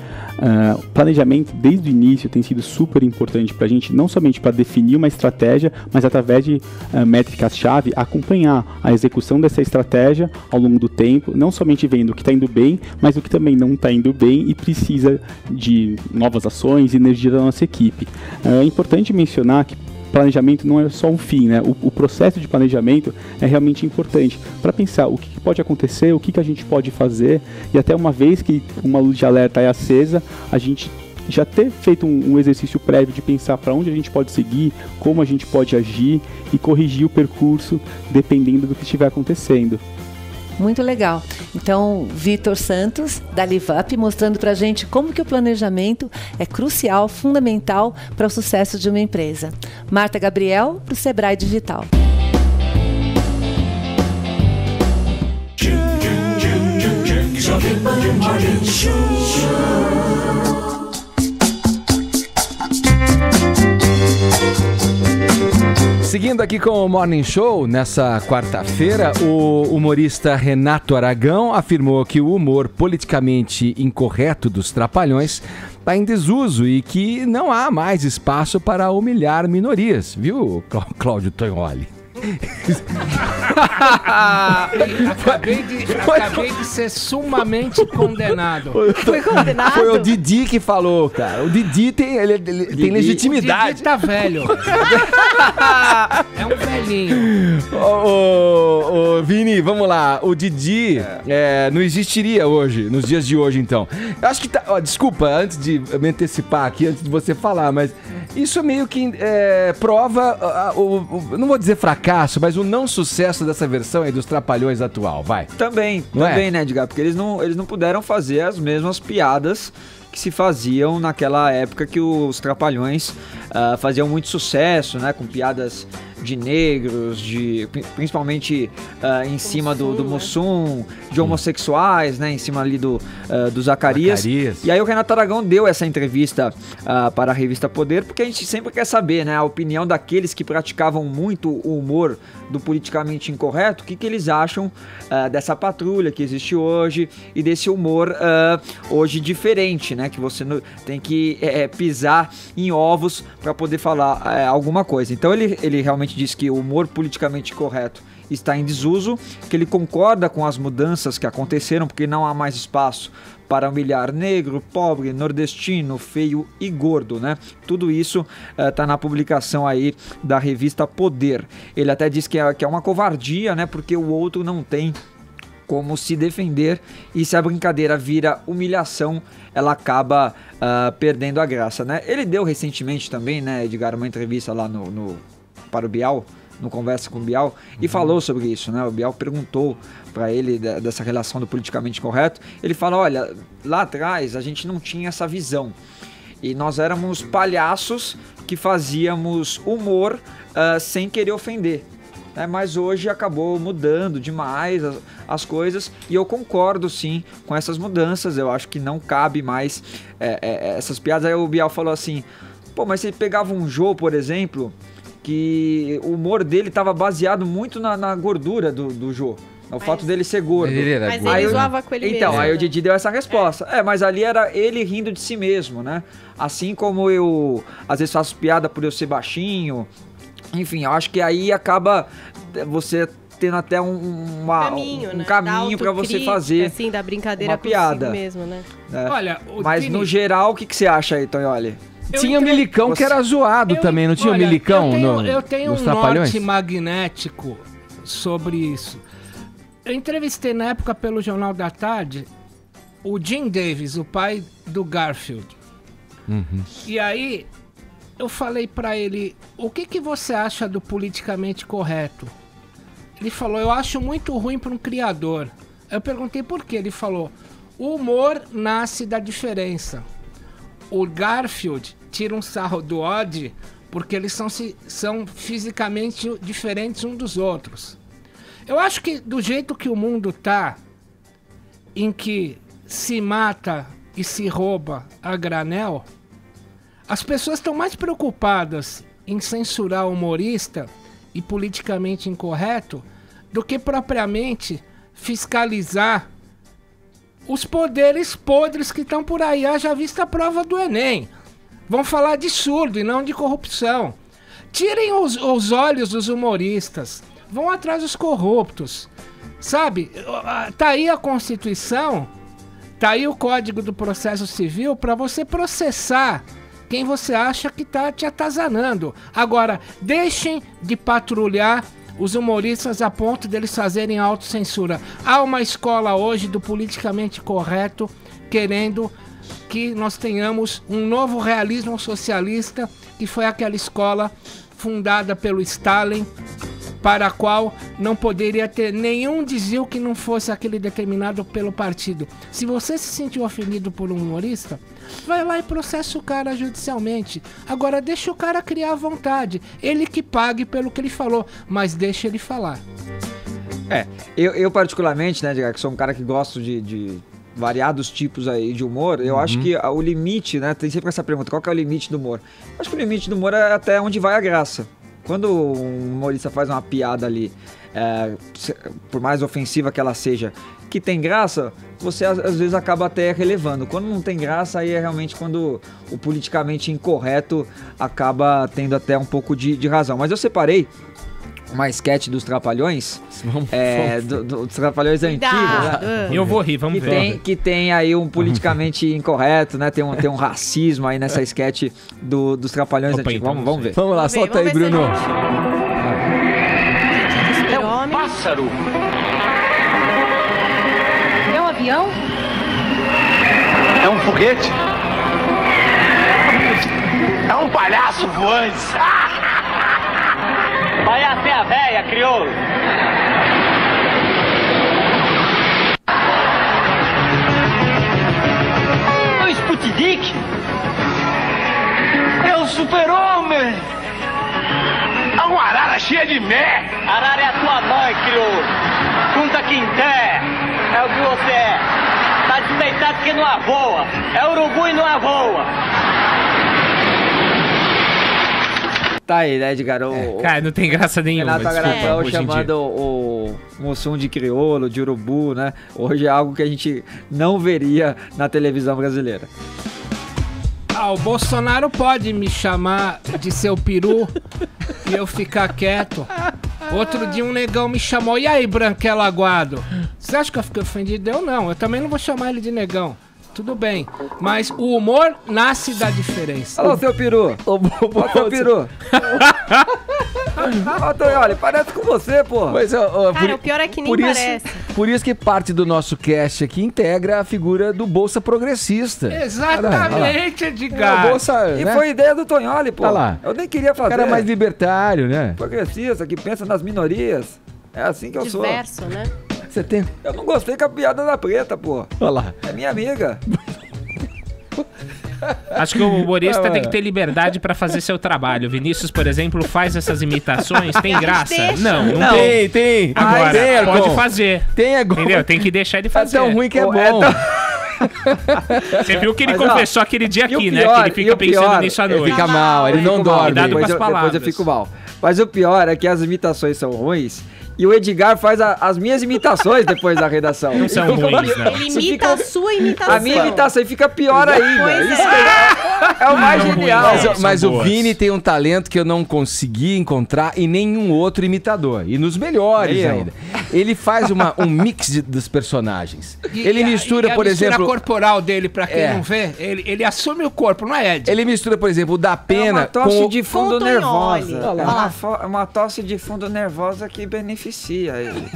O planejamento, desde o início, tem sido super importante para a gente, não somente para definir uma estratégia, mas através de métricas-chave, acompanhar a execução dessa estratégia ao longo do tempo, não somente vendo o que está indo bem, mas o que também não está indo bem e precisa de novas ações e energia da nossa equipe. É importante mencionar que planejamento não é só um fim, né? O processo de planejamento é realmente importante para pensar o que pode acontecer, o que a gente pode fazer, e até uma vez que uma luz de alerta é acesa, a gente já ter feito um exercício prévio de pensar para onde a gente pode seguir, como a gente pode agir e corrigir o percurso dependendo do que estiver acontecendo. Muito legal. Então, Vitor Santos, da LiveUp, mostrando pra gente como que o planejamento é crucial, fundamental para o sucesso de uma empresa. Marta Gabriel, pro Sebrae Digital. Jovem Pan Morning Show. Seguindo aqui com o Morning Show, nessa quarta-feira, o humorista Renato Aragão afirmou que o humor politicamente incorreto dos Trapalhões está em desuso e que não há mais espaço para humilhar minorias, viu, Cláudio Tonholi? Acabei de ser sumamente condenado. Foi condenado? Foi o Didi que falou, cara. O Didi tem, ele tem legitimidade. O Didi tá velho. É um velhinho. Ô, Vini, vamos lá. O Didi não existiria hoje, nos dias de hoje, então. Eu acho que tá... Ó, desculpa, antes de me antecipar aqui, antes de você falar, mas isso meio que prova, não vou dizer fracasso, mas o não sucesso dessa versão aí dos Trapalhões atual, vai. Também, né, Edgar? Porque eles não puderam fazer as mesmas piadas que se faziam naquela época que os Trapalhões faziam muito sucesso, né? Com piadas de negros, principalmente em cima do Mussum, de homossexuais, né? Em cima ali do Zacarias. E aí o Renato Aragão deu essa entrevista para a revista Poder, porque a gente sempre quer saber, né? A opinião daqueles que praticavam muito o humor do politicamente incorreto, o que eles acham dessa patrulha que existe hoje e desse humor hoje diferente, né? Que você tem que pisar em ovos para poder falar alguma coisa. Então ele realmente diz que o humor politicamente correto está em desuso, que ele concorda com as mudanças que aconteceram, porque não há mais espaço para humilhar negro, pobre, nordestino, feio e gordo, né? Tudo isso tá na publicação aí da revista Poder. Ele até diz que é uma covardia, né? Porque o outro não tem como se defender, e se a brincadeira vira humilhação, ela acaba perdendo a graça, né? Ele deu recentemente também, né, Edgar, uma entrevista lá para o Bial, no Conversa com o Bial, e falou sobre isso, né? O Bial perguntou para ele dessa relação do politicamente correto. Ele fala, olha, lá atrás a gente não tinha essa visão, e nós éramos palhaços que fazíamos humor sem querer ofender. Mas hoje acabou mudando demais as coisas, e eu concordo sim com essas mudanças. Eu acho que não cabe mais essas piadas. Aí o Bial falou assim, pô, mas você pegava um Jô, por exemplo, que o humor dele estava baseado muito na gordura do Jô. O fato dele ser gordo. Mas ele zoava com ele mesmo. Então, aí o Didi deu essa resposta. Mas ali era ele rindo de si mesmo, né? Assim como eu, às vezes, faço piada por eu ser baixinho. Enfim, eu acho que aí acaba você tendo até um né? caminho pra você fazer assim, da brincadeira uma piada mesmo, né? Olha, mas no geral, o que você acha aí, Tonholi? Tinha o Milicão que era zoado também, não tinha o Milicão eu tenho nos um Trapalhões? norte magnético sobre isso. Eu entrevistei na época pelo Jornal da Tarde o Jim Davis, o pai do Garfield. E aí eu falei pra ele, o que você acha do politicamente correto? Ele falou, eu acho muito ruim pra um criador. Eu perguntei por quê. Ele falou, o humor nasce da diferença. O Garfield tira um sarro do Odd porque eles são fisicamente diferentes uns dos outros. Eu acho que do jeito que o mundo tá, em que se mata e se rouba a granel, as pessoas estão mais preocupadas em censurar o humorista e politicamente incorreto do que propriamente fiscalizar os poderes podres que estão por aí. Já vista a prova do Enem. Vão falar de surdo e não de corrupção. Tirem os olhos dos humoristas. Vão atrás dos corruptos. Sabe? Tá aí a Constituição, tá aí o Código do Processo Civil para você processar quem você acha que tá te atazanando. Agora, deixem de patrulhar os humoristas a ponto deles fazerem autocensura. Há uma escola hoje do politicamente correto querendo que nós tenhamos um novo realismo socialista, que foi aquela escola fundada pelo Stalin, para a qual não poderia ter nenhum desvio que não fosse aquele determinado pelo partido. Se você se sentiu ofendido por um humorista, vai lá e processa o cara judicialmente. Agora deixa o cara criar à vontade. Ele que pague pelo que ele falou, mas deixa ele falar. Eu particularmente, né, Edgar, que sou um cara que gosto de variados tipos aí de humor, eu acho que o limite, né, tem sempre essa pergunta, qual que é o limite do humor? Eu acho que o limite do humor é até onde vai a graça. Quando um humorista faz uma piada ali, por mais ofensiva que ela seja, que tem graça, você às vezes acaba até relevando. Quando não tem graça, aí é realmente quando o politicamente incorreto acaba tendo até um pouco de razão. Mas eu separei uma sketch dos Trapalhões, dos Trapalhões antigos, né? Eu vou rir, vamos ver. Que tem aí um politicamente incorreto, né? Tem um racismo aí nessa sketch dos Trapalhões antigos. Então, vamos ver. Vamos lá, solta aí, Bruno. É um Pássaro. É um avião? É um foguete? É um palhaço voante. Vai até a véia, crioulo. É o Sputnik? É o super-homem. É uma arara cheia de mé. Arara é a tua mãe, crioulo. Junta Quinté. É o que você é. Tá despeitado porque não avoa. É urubu e não avoa. Tá aí, né, Edgar? Cara, não tem graça nenhuma. Renato Agradão chamando o Mussum de crioulo, de urubu, né? Hoje é algo que a gente não veria na televisão brasileira. O Bolsonaro pode me chamar de seu peru e eu ficar quieto. Outro dia um negão me chamou, e aí, Branquela Aguado? Você acha que eu fiquei ofendido? Eu não, eu também não vou chamar ele de negão. Tudo bem, mas o humor nasce da diferença. Alô, seu peru. Ô, seu peru. Olha, parece com você, pô. Mas, cara, o pior é que nem parece. Por isso que parte do nosso cast aqui integra a figura do Bolsa Progressista. Exatamente, Edgar. E foi ideia do Tonholi, pô. Olha lá. Eu nem queria fazer. O cara mais libertário, né? Progressista, que pensa nas minorias. É assim que eu sou. Diverso, né? Você tem... Eu não gostei com a piada da preta, pô. Olha lá. É minha amiga. Acho que o humorista tem que ter liberdade pra fazer seu trabalho. Vinícius, por exemplo, faz essas imitações, tem graça? Não. Tem. Agora, tem, pode fazer. Tem, entendeu? Tem que deixar ele fazer. É tão ruim que é bom. Você viu que ele confessou aquele dia aqui, pior, né? Que ele fica pensando nisso à noite. Ele fica mal, ele não dorme. Cuidado com as Depois palavras. eu fico mal. Mas o pior é que as imitações são ruins e o Edgar faz as minhas imitações depois da redação. Não são ruins, não. Ele imita a sua imitação. A minha imitação fica pior ainda. Pois Isso É o mais genial. Mas São o boas. Vini tem um talento que eu não consegui encontrar em nenhum outro imitador. E nos melhores Eu. ainda. Ele faz um mix dos personagens. Ele mistura, por a exemplo... mistura corporal dele, pra quem É. não vê, ele assume o corpo, não é, Ed? Ele mistura, por exemplo, o da É uma Pena tosse com... de fundo Com nervosa. Tonholi. É uma tosse de fundo nervosa que beneficia ele.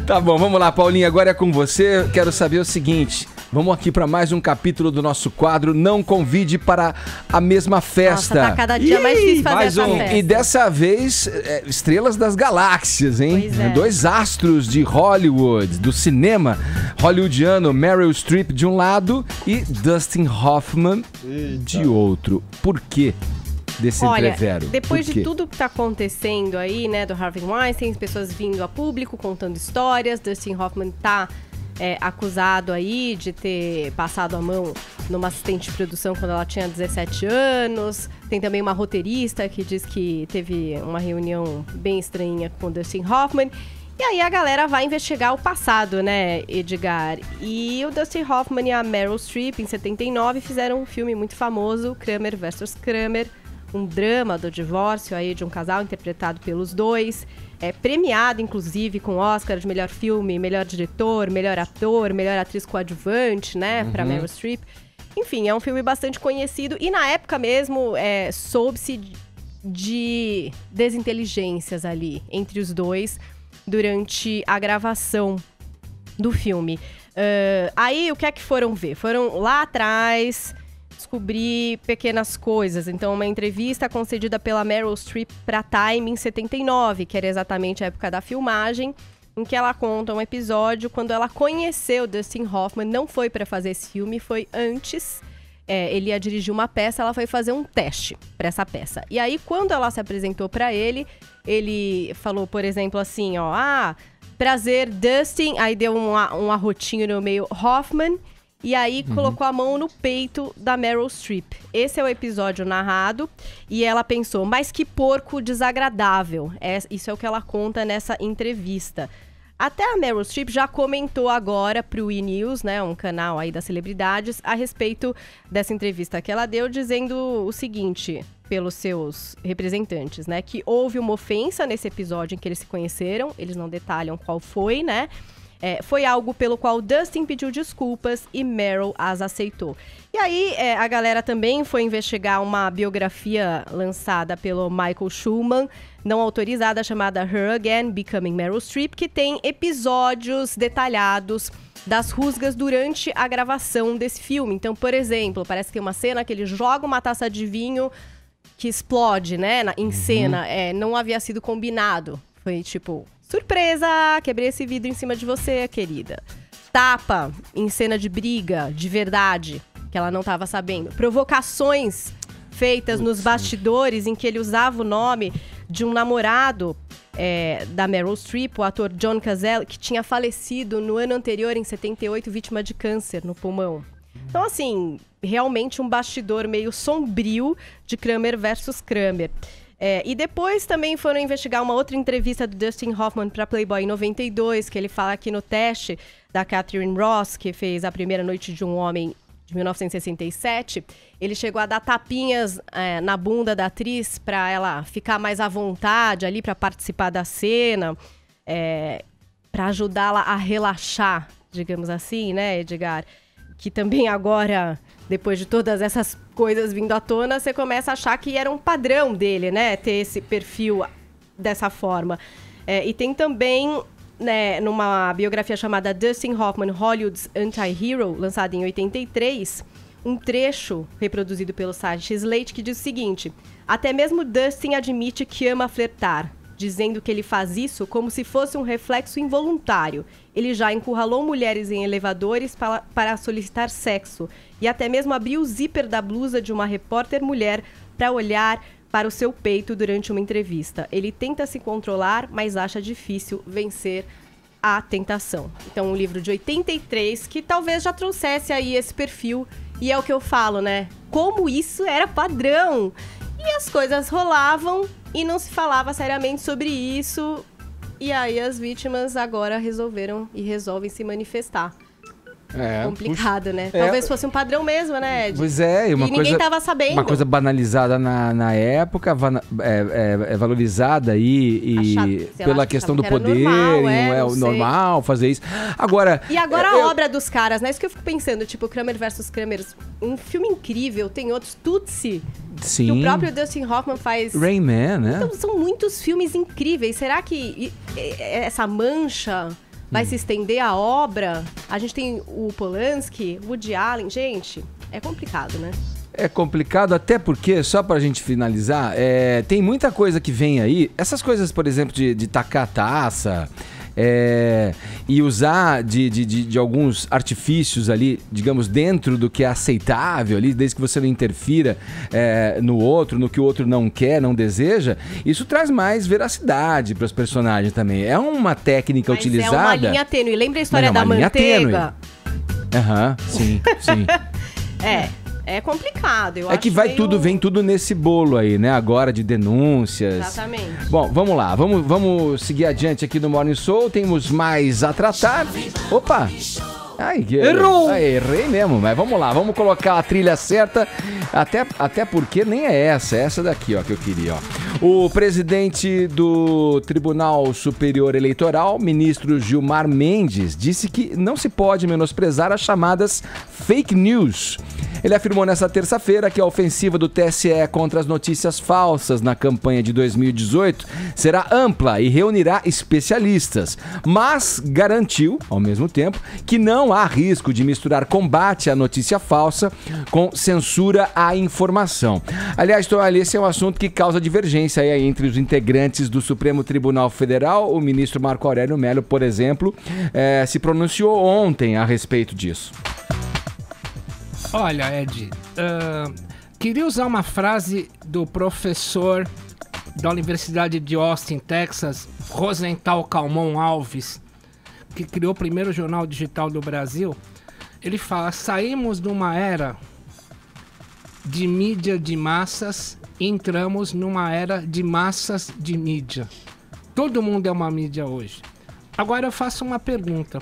Tá bom, vamos lá, Paulinha, agora é com você. Quero saber o seguinte, vamos aqui para mais um capítulo do nosso quadro Não Convide para a Mesma Festa. Nossa, tá cada dia mais difícil fazer mais essa um. festa. E dessa vez, estrelas das galáxias, hein? Pois é. Dois astros de Hollywood, do cinema hollywoodiano, Meryl Streep de um lado e Dustin Hoffman de outro. Por quê desse Olha, entrevero? depois Por de quê? tudo que tá acontecendo aí, né, do Harvey Weinstein, as pessoas vindo a público, contando histórias, Dustin Hoffman tá acusado aí de ter passado a mão numa assistente de produção quando ela tinha 17 anos. Tem também uma roteirista que diz que teve uma reunião bem estranha com Dustin Hoffman. E aí a galera vai investigar o passado, né, Edgar? E o Dustin Hoffman e a Meryl Streep, em 79, fizeram um filme muito famoso, Kramer vs. Kramer, um drama do divórcio aí de um casal interpretado pelos dois, premiado inclusive com Oscar de melhor filme, melhor diretor, melhor ator, melhor atriz coadjuvante, né, pra Meryl Streep. Enfim, é um filme bastante conhecido e na época mesmo soube-se de desinteligências ali entre os dois durante a gravação do filme. Aí o que é que foram ver? Foram lá atrás descobrir pequenas coisas. Então, uma entrevista concedida pela Meryl Streep para Time em 79, que era exatamente a época da filmagem, em que ela conta um episódio quando ela conheceu Dustin Hoffman. Não foi para fazer esse filme, foi antes. Ele ia dirigir uma peça, ela foi fazer um teste para essa peça. E aí, quando ela se apresentou para ele, ele falou, por exemplo, assim, ó, prazer, Dustin, aí deu um arrotinho no meio, Hoffman, e aí colocou a mão no peito da Meryl Streep. Esse é o episódio narrado, e ela pensou, mas que porco desagradável. Isso é o que ela conta nessa entrevista. Até a Meryl Streep já comentou agora pro E! News, né, um canal aí das celebridades, a respeito dessa entrevista que ela deu, dizendo o seguinte, pelos seus representantes, né, que houve uma ofensa nesse episódio em que eles se conheceram, eles não detalham qual foi, né, foi algo pelo qual Dustin pediu desculpas e Meryl as aceitou. E aí, a galera também foi investigar uma biografia lançada pelo Michael Schulman, não autorizada, chamada Her Again, Becoming Meryl Streep, que tem episódios detalhados das rusgas durante a gravação desse filme. Então, por exemplo, parece que tem uma cena que ele joga uma taça de vinho que explode, né, em cena. Não havia sido combinado. Foi tipo, surpresa, quebrei esse vidro em cima de você, querida. Tapa em cena de briga, de verdade, que ela não estava sabendo. Provocações feitas nos bastidores em que ele usava o nome de um namorado da Meryl Streep, o ator John Cazale, que tinha falecido no ano anterior, em 78, vítima de câncer no pulmão. Então, assim, realmente um bastidor meio sombrio de Kramer versus Kramer. E depois também foram investigar uma outra entrevista do Dustin Hoffman para Playboy em 92, que ele fala aqui no teste da Catherine Ross, que fez A Primeira Noite de um Homem, de 1967. Ele chegou a dar tapinhas na bunda da atriz para ela ficar mais à vontade ali para participar da cena, para ajudá-la a relaxar, digamos assim, né, Edgar? Que também agora, depois de todas essas coisas vindo à tona, você começa a achar que era um padrão dele, né? Ter esse perfil dessa forma. E tem também, né, numa biografia chamada Dustin Hoffman, Hollywood's Anti-Hero, lançada em 83, um trecho reproduzido pelo site Slate que diz o seguinte: até mesmo Dustin admite que ama flertar, dizendo que ele faz isso como se fosse um reflexo involuntário. Ele já encurralou mulheres em elevadores para solicitar sexo e até mesmo abriu o zíper da blusa de uma repórter mulher para olhar para o seu peito durante uma entrevista. Ele tenta se controlar, mas acha difícil vencer a tentação. Então, um livro de 83 que talvez já trouxesse aí esse perfil. E é o que eu falo, né? Como isso era padrão. E as coisas rolavam e não se falava seriamente sobre isso. E aí as vítimas agora resolveram e resolvem se manifestar. Complicado, né? É. Talvez fosse um padrão mesmo, né, Ed? Pois é, e uma ninguém coisa, tava sabendo. uma coisa banalizada na época, valorizada aí pela questão do poder, normal, não é o normal fazer isso. Agora... E agora a obra dos caras, né? Isso que eu fico pensando, tipo, Kramer versus Kramer, um filme incrível, tem outros, Tootsie, Sim. que o próprio Dustin Hoffman faz. Rain Man, né? Então, são muitos filmes incríveis. Será que essa mancha vai se estender à obra? A gente tem o Polanski, Woody Allen. Gente, é complicado, né? É complicado, até porque, só pra gente finalizar, tem muita coisa que vem aí. Essas coisas, por exemplo, de tacar taça... e usar de alguns artifícios ali, digamos, dentro do que é aceitável ali, desde que você não interfira no outro, no que o outro não quer, não deseja, isso traz mais veracidade para os personagens também. É uma técnica utilizada... é uma linha tênue. Lembra a história da manteiga? Aham, sim. É complicado, eu É acho que vem tudo nesse bolo aí, né? Agora de denúncias. Exatamente. Bom, vamos lá. Vamos seguir adiante aqui no Morning Show. Temos mais a tratar. Opa! Ai, Errou! Errei mesmo, mas vamos lá. Vamos colocar a trilha certa. Até porque nem é essa daqui, ó, que eu queria, ó. O presidente do Tribunal Superior Eleitoral, ministro Gilmar Mendes, disse que não se pode menosprezar as chamadas fake news. Ele afirmou nesta terça-feira que a ofensiva do TSE contra as notícias falsas na campanha de 2018 será ampla e reunirá especialistas, mas garantiu, ao mesmo tempo, que não há risco de misturar combate à notícia falsa com censura à informação. Aliás, esse é um assunto que causa divergência aí entre os integrantes do Supremo Tribunal Federal. O ministro Marco Aurélio Mello, por exemplo, se pronunciou ontem a respeito disso. Olha, Ed, queria usar uma frase do professor da Universidade de Austin, Texas, Rosenthal Calmon Alves, que criou o primeiro jornal digital do Brasil. Ele fala: saímos de uma era de mídia de massas e entramos numa era de massas de mídia. Todo mundo é uma mídia hoje. Agora eu faço uma pergunta.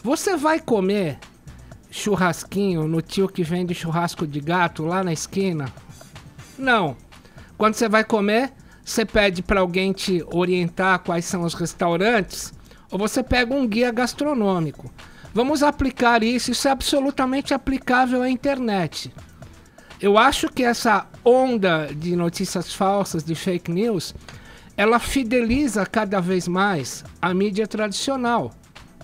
Você vai comer churrasquinho no tio que vende churrasco de gato lá na esquina? Não. Quando você vai comer, você pede para alguém te orientar quais são os restaurantes, ou você pega um guia gastronômico. Vamos aplicar isso é absolutamente aplicável à internet. Eu acho que essa onda de notícias falsas, de fake news, ela fideliza cada vez mais a mídia tradicional.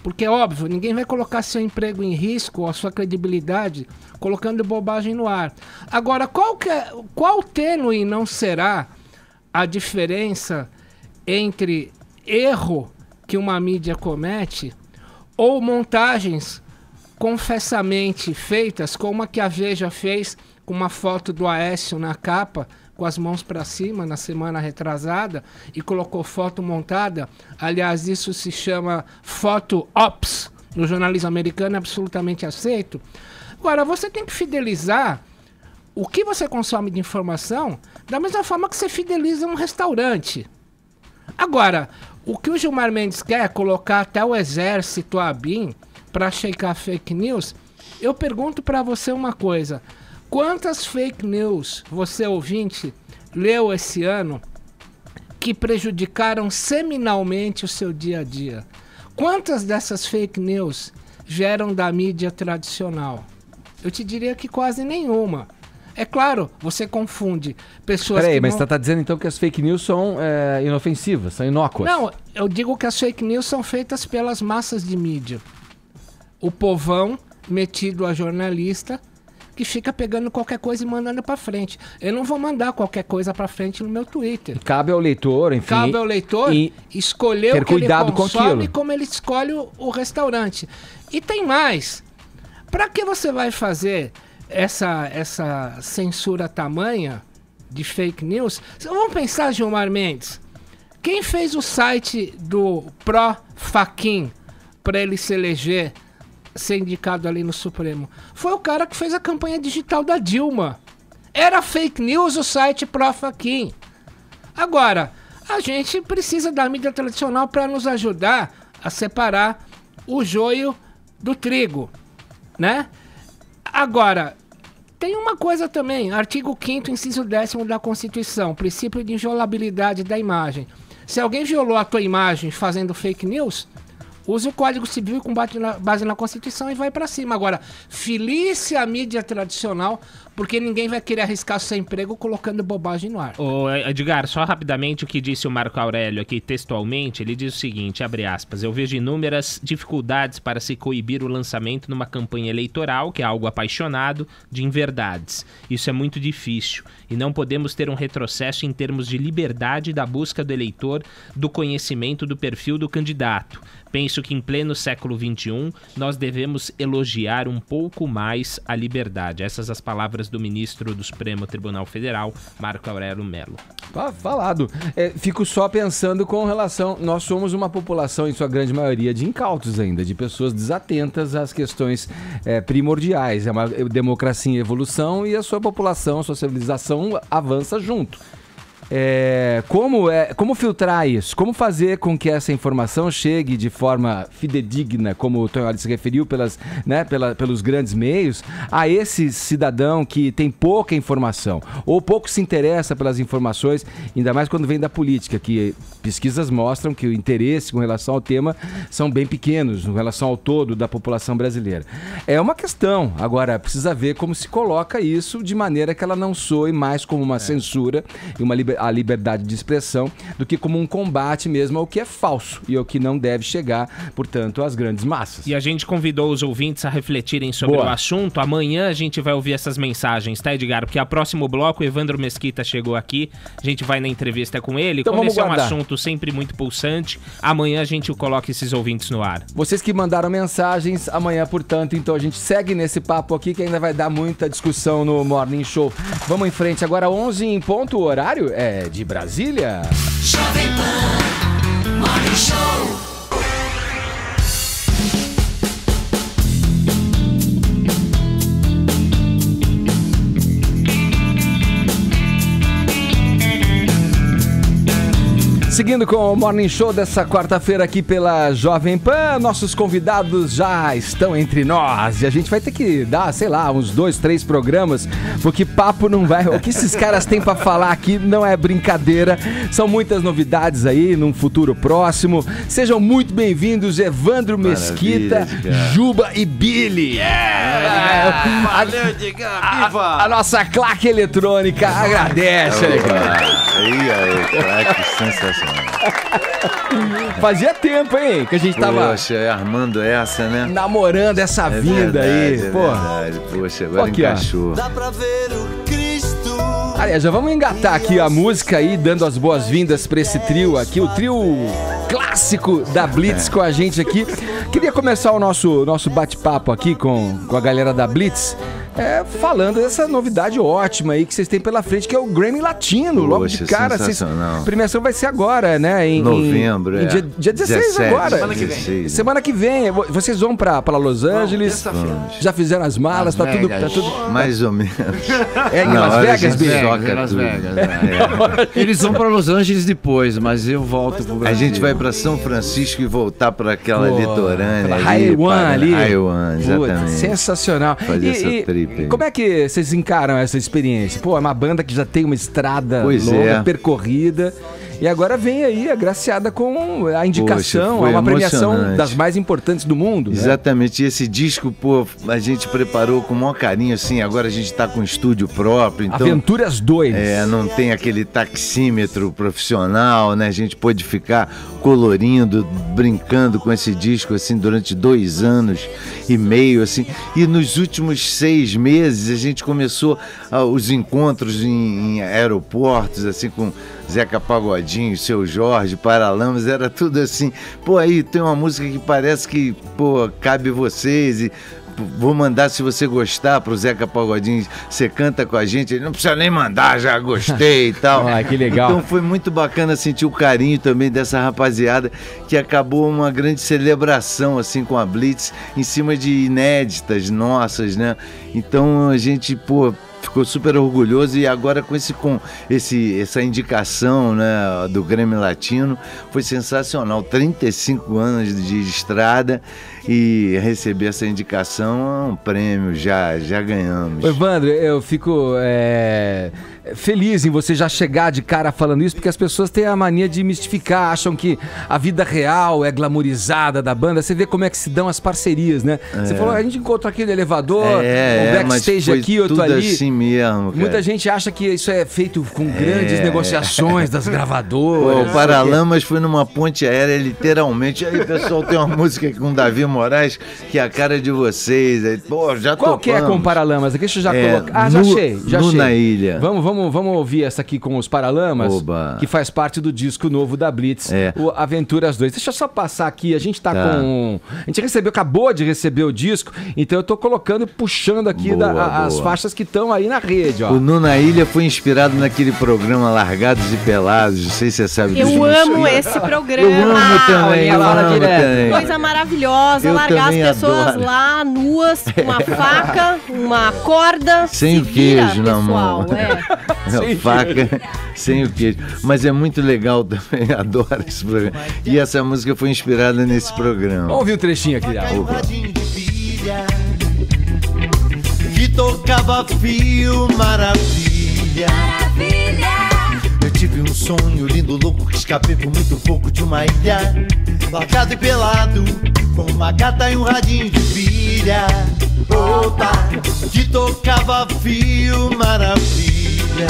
Porque, óbvio, ninguém vai colocar seu emprego em risco ou a sua credibilidade colocando bobagem no ar. Agora, qual tênue não será a diferença entre erro que uma mídia comete ou montagens confessamente feitas, como a que a Veja fez com uma foto do Aécio na capa, com as mãos para cima na semana retrasada, e colocou foto montada. Aliás, isso se chama photo ops no jornalismo americano, é absolutamente aceito. Agora, você tem que fidelizar o que você consome de informação da mesma forma que você fideliza um restaurante. Agora, o que o Gilmar Mendes quer é colocar até o exército, a ABIN, para checar fake news. Eu pergunto para você uma coisa: quantas fake news você, ouvinte, leu esse ano que prejudicaram seminalmente o seu dia a dia? Quantas dessas fake news vieram da mídia tradicional? Eu te diria que quase nenhuma. É claro, você confunde pessoas Peraí, que mas não... você tá dizendo então que as fake news são inofensivas, são inócuas? Não, eu digo que as fake news são feitas pelas massas de mídia. O povão metido a jornalista que fica pegando qualquer coisa e mandando pra frente. Eu não vou mandar qualquer coisa pra frente no meu Twitter. Cabe ao leitor, enfim. Cabe ao leitor escolher ter o que cuidado ele consome com aquilo. e como ele escolhe o restaurante. E tem mais. Pra que você vai fazer essa censura tamanha de fake news? Vamos pensar, Gilmar Mendes. Quem fez o site do Pro-Faquin para ele se eleger, ser indicado ali no Supremo? Foi o cara que fez a campanha digital da Dilma. Era fake news o site Pro-Faquin. Agora, a gente precisa da mídia tradicional para nos ajudar a separar o joio do trigo. né? Agora, tem uma coisa também, artigo 5º, inciso 10º da Constituição, princípio de inviolabilidade da imagem. Se alguém violou a tua imagem fazendo fake news, use o Código Civil com base na Constituição e vai pra cima. Agora, felice a mídia tradicional, porque ninguém vai querer arriscar seu emprego colocando bobagem no ar. Ô, Edgar, só rapidamente o que disse o Marco Aurélio aqui textualmente, ele diz o seguinte, abre aspas, eu vejo inúmeras dificuldades para se coibir o lançamento numa campanha eleitoral, que é algo apaixonado, de inverdades. Isso é muito difícil e não podemos ter um retrocesso em termos de liberdade da busca do eleitor, do conhecimento do perfil do candidato. Penso que em pleno século XXI nós devemos elogiar um pouco mais a liberdade. Essas as palavras do ministro do Supremo Tribunal Federal, Marco Aurélio Mello. Falado. Fico só pensando com relação... Nós somos uma população, em sua grande maioria, de incautos ainda, de pessoas desatentas às questões primordiais. É uma democracia em evolução e a sua população, a sua civilização avança junto. Como filtrar isso? Como fazer com que essa informação chegue de forma fidedigna, como o Tonholi se referiu, pelos grandes meios, a esse cidadão que tem pouca informação ou pouco se interessa pelas informações, ainda mais quando vem da política, que pesquisas mostram que o interesse com relação ao tema são bem pequenos, em relação ao todo da população brasileira. É uma questão. Agora, precisa ver como se coloca isso de maneira que ela não soe mais como uma censura e a liberdade de expressão do que como um combate mesmo ao que é falso e ao que não deve chegar, portanto, às grandes massas. E a gente convidou os ouvintes a refletirem sobre o assunto. Amanhã a gente vai ouvir essas mensagens, tá, Edgar? Porque a próximo bloco, o Evandro Mesquita chegou aqui, a gente vai na entrevista com ele. Então, como esse é um assunto sempre muito pulsante, amanhã a gente coloca esses ouvintes no ar. Vocês que mandaram mensagens, amanhã, portanto, então a gente segue nesse papo aqui que ainda vai dar muita discussão no Morning Show. Vamos em frente, agora 11 em ponto, o horário de Brasília. Jovem Pan Morning Show. Seguindo com o Morning Show dessa quarta-feira aqui pela Jovem Pan, nossos convidados já estão entre nós e a gente vai ter que dar, sei lá, uns 2, 3 programas, porque papo não vai... O que esses caras têm pra falar aqui não é brincadeira, são muitas novidades aí num futuro próximo. Sejam muito bem-vindos, Evandro Mesquita, Juba e Billy. Valeu, Edgar, viva! A nossa claque eletrônica agradece, Aí, claque sensacional. Fazia tempo, hein, que a gente tava... Poxa, armando essa, né? Namorando essa vinda aí, pô. Verdade. Poxa, agora encaixou. Dá pra ver o Cristo. Aliás, já vamos engatar aqui a música aí, dando as boas-vindas pra esse trio aqui, o trio clássico da Blitz com a gente aqui. Queria começar o nosso bate-papo aqui com a galera da Blitz, falando dessa novidade ótima aí que vocês têm pela frente, que é o Grammy Latino. Logo de cara, a premiação vai ser agora, né? Em novembro, dia 16 agora. Semana que vem. Vocês vão pra Los Angeles, já fizeram as malas, tá tudo... Mais ou menos. Em Las Vegas, Billy? Las Vegas, Eles vão pra Los Angeles depois, mas eu volto pro Brasil. A gente vai pra São Francisco e voltar pra aquela litorânea ali. Highway, exatamente. Sensacional. Fazer essa trip aí. Como é que vocês encaram essa experiência? Pô, é uma banda que já tem uma estrada longa, percorrida. E agora vem aí agraciada com a indicação, uma premiação das mais importantes do mundo. Exatamente, e esse disco, pô, a gente preparou com o maior carinho, assim, agora a gente tá com um estúdio próprio. Então, Aventuras 2. Não tem aquele taxímetro profissional, né? A gente pôde ficar colorindo, brincando com esse disco, assim, durante 2 anos e meio, assim. E nos últimos 6 meses a gente começou os encontros em aeroportos, assim, com Zeca Pagodinho, Seu Jorge, Paralamas, era tudo assim. Pô, aí tem uma música que parece que, pô, cabe vocês e vou mandar se você gostar pro Zeca Pagodinho, você canta com a gente, ele não precisa nem mandar, já gostei e tal. Que legal. Então foi muito bacana sentir o carinho também dessa rapaziada, que acabou uma grande celebração assim com a Blitz, em cima de inéditas nossas, né? Então a gente, pô, ficou super orgulhoso e agora com essa indicação, né, do Grêmio Latino, foi sensacional. 35 anos de estrada e receber essa indicação é um prêmio, já ganhamos. Evandro, eu fico feliz em você já chegar de cara falando isso, porque as pessoas têm a mania de mistificar, acham que a vida real é glamourizada da banda. Você vê como é que se dão as parcerias, né? Você falou, a gente encontrou aqui no elevador, um backstage aqui, outro ali. Assim mesmo, cara. Muita gente acha que isso é feito com grandes negociações das gravadoras. O Paralamas foi numa ponte aérea, literalmente. Aí, pessoal, tem uma música aqui com o Davi Moraes, que é a cara de vocês. Aí, pô, já Qual que é com o Paralamas? Deixa eu já colocar. Já achei. Na Ilha. Vamos ouvir essa aqui com os Paralamas, que faz parte do disco novo da Blitz, o Aventuras 2. Deixa eu só passar aqui, a gente tá com... A gente acabou de receber o disco, então eu tô colocando, puxando aqui as faixas que estão aí na rede, ó. O Nu na Ilha foi inspirado naquele programa Largados e Pelados, não sei se você sabe disso. Eu amo esse programa. Eu amo também, Coisa maravilhosa, largar as pessoas lá, nuas, com uma faca, uma corda. Sem o queijo na mão. Sem faca, sem o queijo. Mas é muito legal também, adoro esse programa. E essa música foi inspirada nesse programa. Vamos ouvir um trechinho aqui. Que tocava fio, maravilha. Eu tive um sonho lindo, louco, que escapei por muito pouco de uma ilha. Largado e pelado, com uma gata e um radinho de pilha. Opa, que tocava fio, maravilha.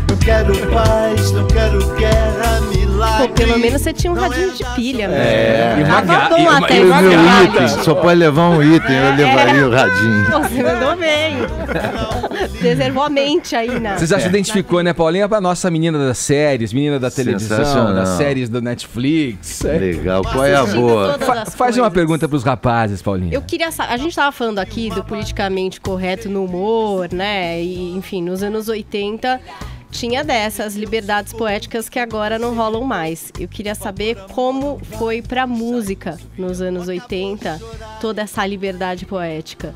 Não quero paz, não quero guerra, milagre. Pô, pelo menos você tinha um radinho de pilha, né? E uma item, só pode levar um item, eu levaria o radinho. Você mandou bem. Reservou a mente aí, né? Você já se identificou, né, Paulinha? Pra nossa menina das séries, menina da televisão, das séries do Netflix. Legal, qual é a boa? Faz uma pergunta pros rapazes, Paulinha. Eu queria saber, a gente tava falando aqui do politicamente correto no humor, né? E, enfim, nos anos 80... tinha dessas liberdades poéticas que agora não rolam mais. Eu queria saber como foi pra música nos anos 80, toda essa liberdade poética.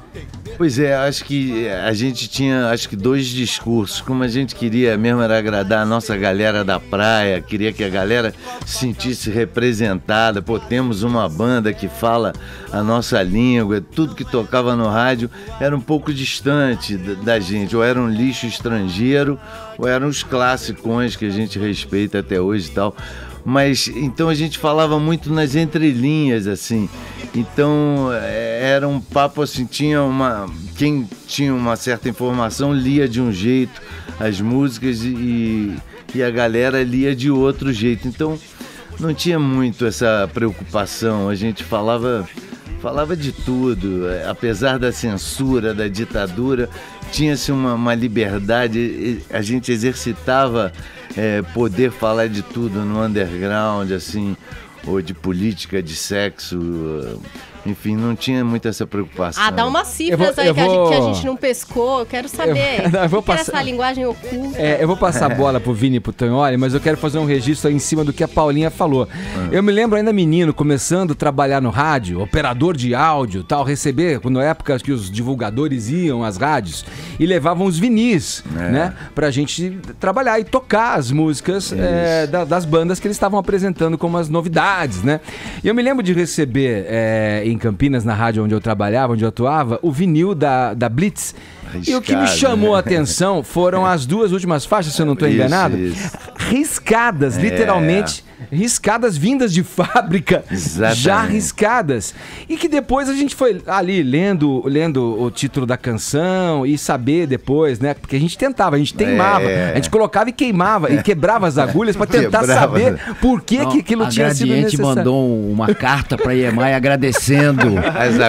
Pois é, acho que a gente tinha, dois discursos. Como a gente queria mesmo era agradar a nossa galera da praia, queria que a galera se sentisse representada. Pô, temos uma banda que fala a nossa língua, tudo que tocava no rádio era um pouco distante da gente, ou era um lixo estrangeiro, ou eram os classicões que a gente respeita até hoje e tal. Mas então a gente falava muito nas entrelinhas, assim. Então era um papo assim, quem tinha uma certa informação lia de um jeito as músicas e a galera lia de outro jeito. Então não tinha muito essa preocupação, a gente falava de tudo, apesar da censura, da ditadura, tinha-se uma liberdade, a gente exercitava poder falar de tudo no underground, assim, ou de política, de sexo, enfim, não tinha muito essa preocupação. Dá umas cifras aí que a gente não pescou, eu quero saber. Eu vou passar essa linguagem oculta. Eu vou passar a bola pro Vini e pro Tonholi, mas eu quero fazer um registro aí em cima do que a Paulinha falou. Eu me lembro ainda menino, começando a trabalhar no rádio, operador de áudio, tal, receber, na época que os divulgadores iam às rádios e levavam os vinis, né, pra gente trabalhar e tocar as músicas das bandas que eles estavam apresentando como as novidades, né? E eu me lembro de receber em Campinas, na rádio onde eu trabalhava, onde eu atuava, o vinil da Blitz. Arriscado, e o que me chamou a atenção foram as duas últimas faixas, se eu não estou enganado, riscadas, literalmente, riscadas vindas de fábrica, já riscadas. E que depois a gente foi ali lendo o título da canção e saber depois, né? Porque a gente tentava, a gente teimava, a gente colocava e queimava e quebrava as agulhas para tentar saber por que aquilo tinha sido necessário. A Gradiente mandou uma carta para EMI agradecendo.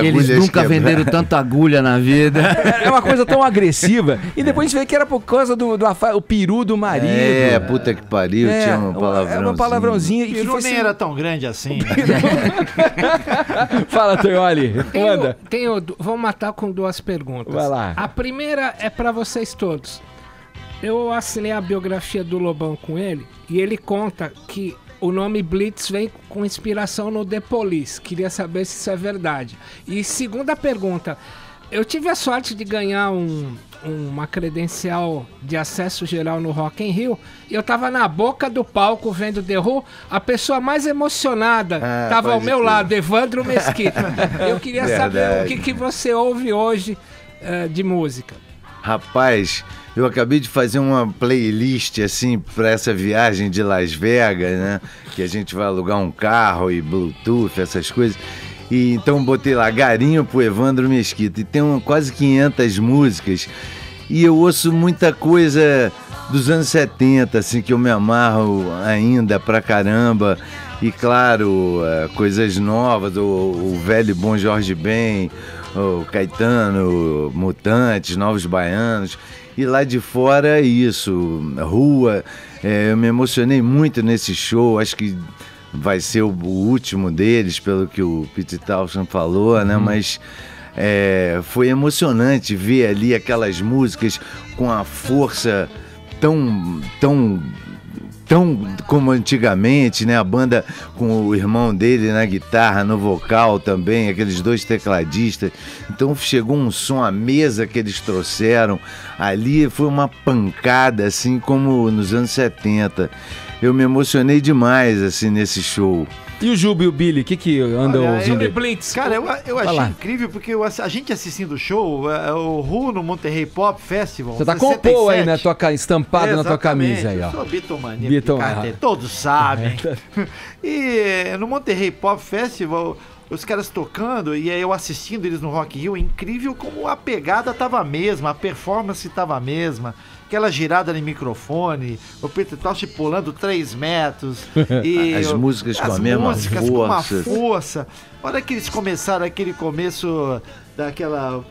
Eles nunca venderam tanta agulha na vida. É uma coisa tão agressiva. E depois a gente vê que era por causa do peru do marido. Puta que pariu, tinha uma palavrãozinha. Uma palavrãozinha. E que foi nem era tão grande assim. Fala, Tonholi. Manda. Vou matar com duas perguntas. Vai lá. A primeira é pra vocês todos. Eu assinei a biografia do Lobão com ele e ele conta que o nome Blitz vem com inspiração no The Police. Queria saber se isso é verdade. E segunda pergunta, eu tive a sorte de ganhar um uma credencial de acesso geral no Rock in Rio e eu tava na boca do palco vendo The Who, a pessoa mais emocionada tava ao meu lado, Evandro Mesquita. Eu queria saber o que você ouve hoje de música. Rapaz, eu acabei de fazer uma playlist assim para essa viagem de Las Vegas, né? Que a gente vai alugar um carro e Bluetooth, essas coisas. E então botei lá Garinho pro Evandro Mesquita. E tem quase 500 músicas. E eu ouço muita coisa dos anos 70, assim, que eu me amarro ainda pra caramba. E claro, coisas novas, o velho e bom Jorge Ben, o Caetano, Mutantes, Novos Baianos. E lá de fora, isso, Rua. Eu me emocionei muito nesse show, acho que vai ser o último deles, pelo que o Pete Townshend falou, né? Mas foi emocionante ver ali aquelas músicas com a força tão como antigamente, né? A banda com o irmão dele na guitarra, no vocal também, aqueles dois tecladistas. Então chegou um som, a mesa que eles trouxeram ali foi uma pancada, assim como nos anos 70. Eu me emocionei demais, assim, nesse show. E o Juba e o Billy, o que andam ouvindo? Blitz. Cara, eu achei incrível porque a gente assistindo o show, o Who no Monterrey Pop Festival. Você tá com o Paul aí, né? Estampado na tua camisa aí, ó. Eu sou Beatlemaníaco, todos sabem. E no Monterrey Pop Festival, os caras tocando e eu assistindo eles no Rock in Rio, é incrível como a pegada tava a mesma, a performance tava a mesma. Aquela girada no microfone, o Peter Tosh pulando 3 metros. E as músicas com a mesma força. Com uma força. A hora que eles começaram aquele começo daquela...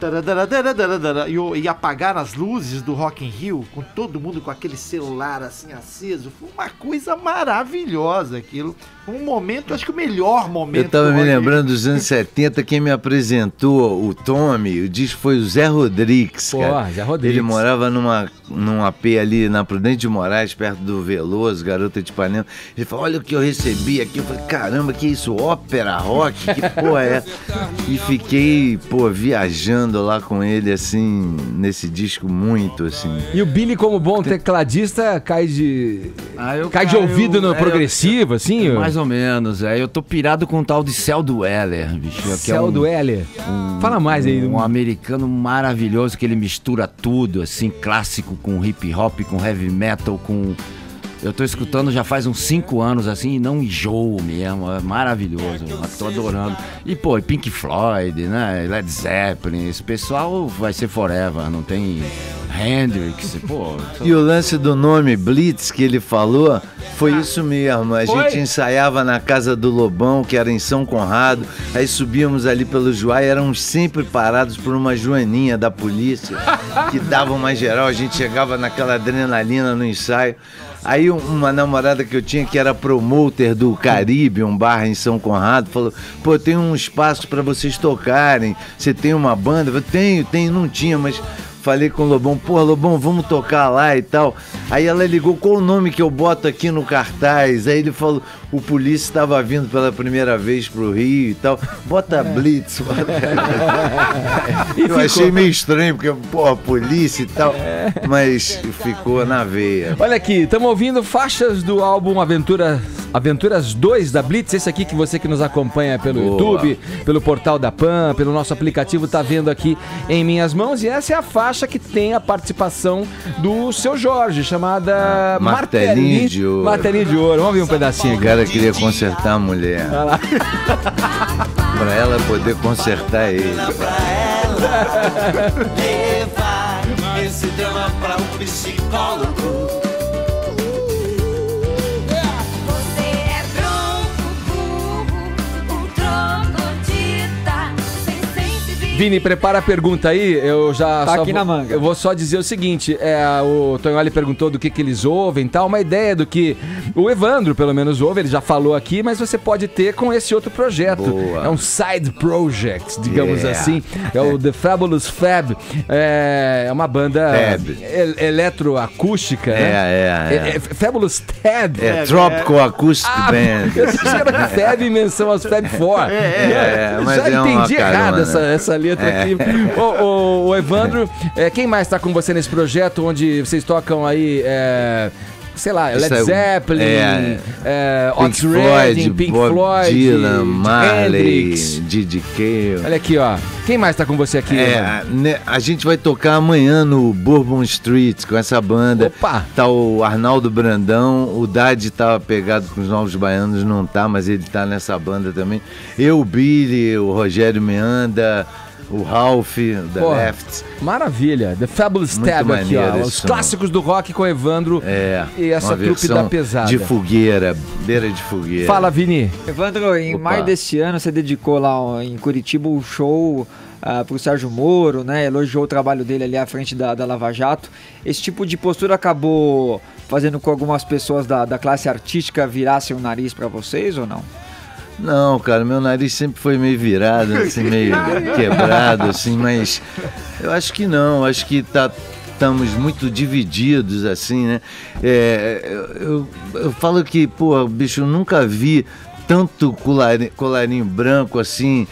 E apagaram as luzes do Rock in Rio, com todo mundo com aquele celular assim aceso. Foi uma coisa maravilhosa aquilo. Um momento, acho que o melhor momento. Eu tava me lembrando dos anos 70, quem me apresentou o Tommy, o disco foi o Zé Rodrigues, cara. Zé Rodrigues. Ele morava num AP ali na Prudente de Moraes, perto do Veloso, Garota de Ipanema. Ele falou, olha o que eu recebi aqui. Eu falei, caramba, que isso? Ópera, rock? Que porra é? E fiquei, viajando lá com ele, assim, nesse disco muito, assim. E o Billy, como bom tecladista, cai de ouvido no progressivo, assim? Mais ou menos, eu tô pirado com o tal de Cell Dweller, bicho. Cell Dweller? Fala mais aí. Um americano maravilhoso que ele mistura tudo, assim, clássico com hip hop, com heavy metal, com... Eu tô escutando já faz uns 5 anos, assim, e não enjoo mesmo, é maravilhoso, eu tô adorando. E, Pink Floyd, né, Led Zeppelin, esse pessoal vai ser forever, não tem Hendrix, E o lance do nome Blitz que ele falou, foi isso mesmo, a gente ensaiava na casa do Lobão, que era em São Conrado, aí subíamos ali pelo Joá e éramos sempre parados por uma joaninha da polícia, que dava uma geral, a gente chegava naquela adrenalina no ensaio. Aí uma namorada que eu tinha, que era promoter do Caribe, um bar em São Conrado, falou, tem um espaço pra vocês tocarem, você tem uma banda? Eu falei, tenho, não tinha, mas... Falei com o Lobão, Lobão, vamos tocar lá e tal. Aí ela ligou, qual o nome que eu boto aqui no cartaz? Aí ele falou, o Polícia estava vindo pela primeira vez pro Rio e tal. Bota Blitz. Eu achei meio estranho, porque, Polícia e tal. Mas ficou na veia. Olha aqui, estamos ouvindo faixas do álbum Aventuras 2 da Blitz. Esse aqui que você que nos acompanha pelo YouTube, pelo portal da PAN, pelo nosso aplicativo, tá vendo aqui em minhas mãos. E essa é a faixa que tem a participação do Seu Jorge, chamada Martelinho de Ouro. Martelinho de Ouro. Vamos ouvir um pedacinho aqui. O cara queria consertar a mulher. Pra ela poder consertar ele. Pra ela levar esse drama pra um psicólogo. Vini, prepara a pergunta aí, eu já tá aqui na manga. Eu vou só dizer o seguinte, o Tonholi perguntou do que eles ouvem e tal, uma ideia do que o Evandro pelo menos ouve, ele já falou aqui, mas você pode ter com esse outro projeto. Boa. É um side project, digamos assim, é o The Fabulous Fab, é uma banda eletroacústica, né? Fabulous Tab. Tropical Acoustic Band. Eu achei que era Fab em menção aos Fab Four. Mas já entendi errado essa letra letra aqui. O Evandro, quem mais tá com você nesse projeto onde vocês tocam aí, sei lá, Led Zeppelin, Otis Redding, Pink Floyd, Dylan, Marley, Hendrix. Didi Cale. Olha aqui, ó. Quem mais tá com você aqui? A gente vai tocar amanhã no Bourbon Street com essa banda. Opa! Tá o Arnaldo Brandão, o Dade tá pegado com os Novos Baianos, não tá, mas ele tá nessa banda também. Eu, o Billy, o Rogério Meanda, o Ralph, The Left. Maravilha. The Fabulous Muito Tab aqui, ó. maneiro Os esse clássicos do rock com o Evandro e essa uma trupe versão da pesada. de fogueira, beira de fogueira. Fala, Vini. Evandro, em maio desse ano você dedicou lá em Curitiba o show pro Sérgio Moro, né? Elogiou o trabalho dele ali à frente da Lava Jato. Esse tipo de postura acabou fazendo com que algumas pessoas da classe artística virassem o nariz pra vocês ou não? Não, cara, meu nariz sempre foi meio virado, assim, meio quebrado, assim, mas eu acho que não, acho que estamos muito divididos, assim, né? Eu falo que, pô, bicho, eu nunca vi tanto colarinho branco assim,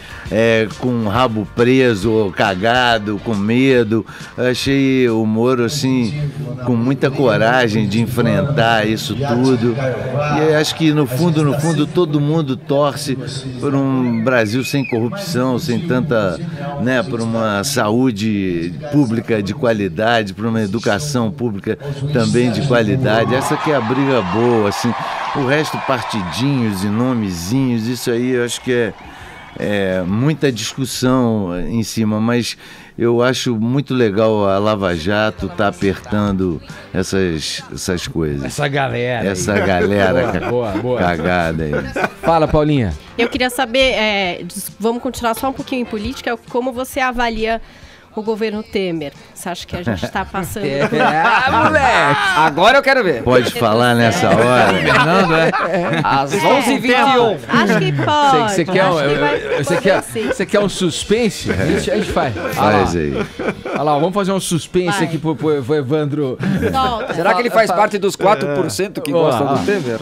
com o rabo preso, ou cagado, com medo. Eu achei o Moro assim, com muita coragem de enfrentar isso tudo. E acho que no fundo, todo mundo torce por um Brasil sem corrupção, sem tanta, né, por uma saúde pública de qualidade, por uma educação pública também de qualidade. Essa que é a briga boa, assim. O resto, partidinhos e nomezinhos, isso aí eu acho que é muita discussão em cima, mas eu acho muito legal a Lava Jato tá apertando essas coisas. Essa galera. Essa galera boa. Cagada aí. Fala, Paulinha. Eu queria saber, vamos continuar só um pouquinho em política, como você avalia o governo Temer. Você acha que a gente está passando... moleque! Agora eu quero ver. Pode falar nessa hora. Fernando, às 11h21. Acho que pode. Você quer um suspense? A gente faz. Faz aí. Olha lá, vamos fazer um suspense aqui pro Evandro. Solta. Será que ele faz parte dos 4% que gostam do Temer?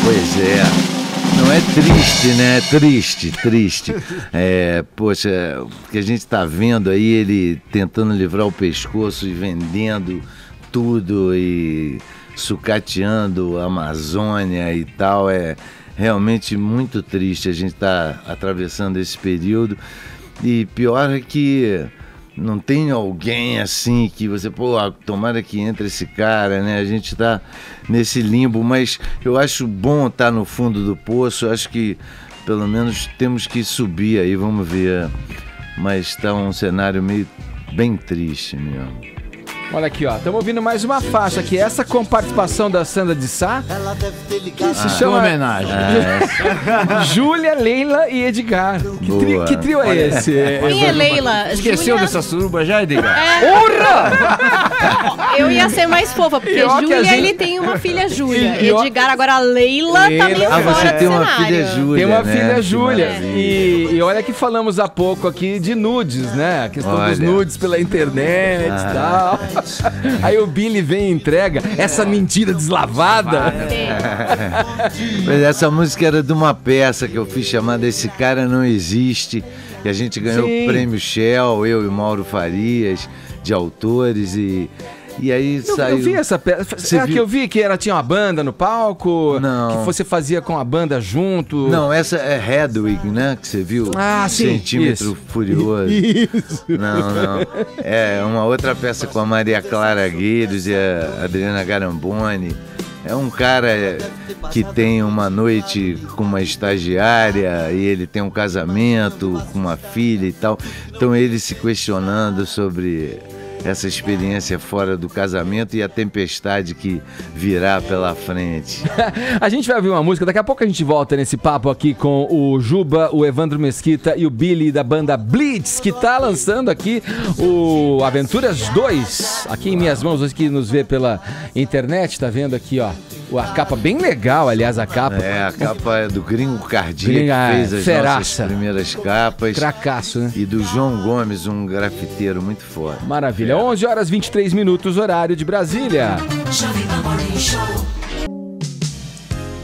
Pois é. Não é triste, né? Triste. Poxa, o que a gente tá vendo aí, ele tentando livrar o pescoço e vendendo tudo e sucateando a Amazônia e tal, é realmente muito triste. A gente tá atravessando esse período e pior é que não tem alguém assim que você, tomara que entre esse cara, né? A gente tá nesse limbo, mas eu acho bom estar no fundo do poço. Eu acho que pelo menos temos que subir aí, vamos ver. Mas tá um cenário bem triste mesmo. Olha aqui, ó. Estamos ouvindo mais uma faixa aqui. Essa com participação da Sandra de Sá, que se chama... homenagem. Júlia, Leila e Edgar. Que trio é esse? Quem é Leila? Esqueceu dessa suruba já, Edgar? Urra! Eu ia ser mais fofa, porque Júlia, ele tem uma filha Júlia. Edgar, agora a Leila tá meio fora você do tem uma cenário. filha Júlia, Tem uma né? filha Júlia. maravilha. E olha que falamos há pouco aqui de nudes, né? A questão dos nudes pela internet e tal. Aí o Billy vem e entrega essa mentira deslavada. Mas essa música era de uma peça que eu fiz chamada Esse Cara Não Existe, que a gente ganhou o prêmio Shell, eu e Mauro Farias, de autores, e aí saiu... Eu vi essa peça. Será que eu vi que tinha uma banda no palco? Não. Que você fazia com a banda junto? Não, essa é Hedwig, né? Que você viu? Sim. Centímetro Isso. Furioso. Isso. Não. É uma outra peça com a Maria Clara Gueiros e a Adriana Garamboni. É um cara que tem uma noite com uma estagiária e ele tem um casamento com uma filha e tal. Então ele se questionando sobre essa experiência fora do casamento e a tempestade que virá pela frente. A gente vai ouvir uma música, daqui a pouco a gente volta nesse papo aqui com o Juba, o Evandro Mesquita e o Billy da banda Blitz, que tá lançando aqui o Aventuras 2, aqui em minhas mãos, hoje que nos vê pela internet, tá vendo aqui, ó, a capa bem legal, aliás, a capa. A capa é do Gringo Cardia, que fez as nossas primeiras capas. Cracaço, né? E do João Gomes, um grafiteiro muito foda. Maravilha. 11h23, horário de Brasília. Jovem Pan Morning Show.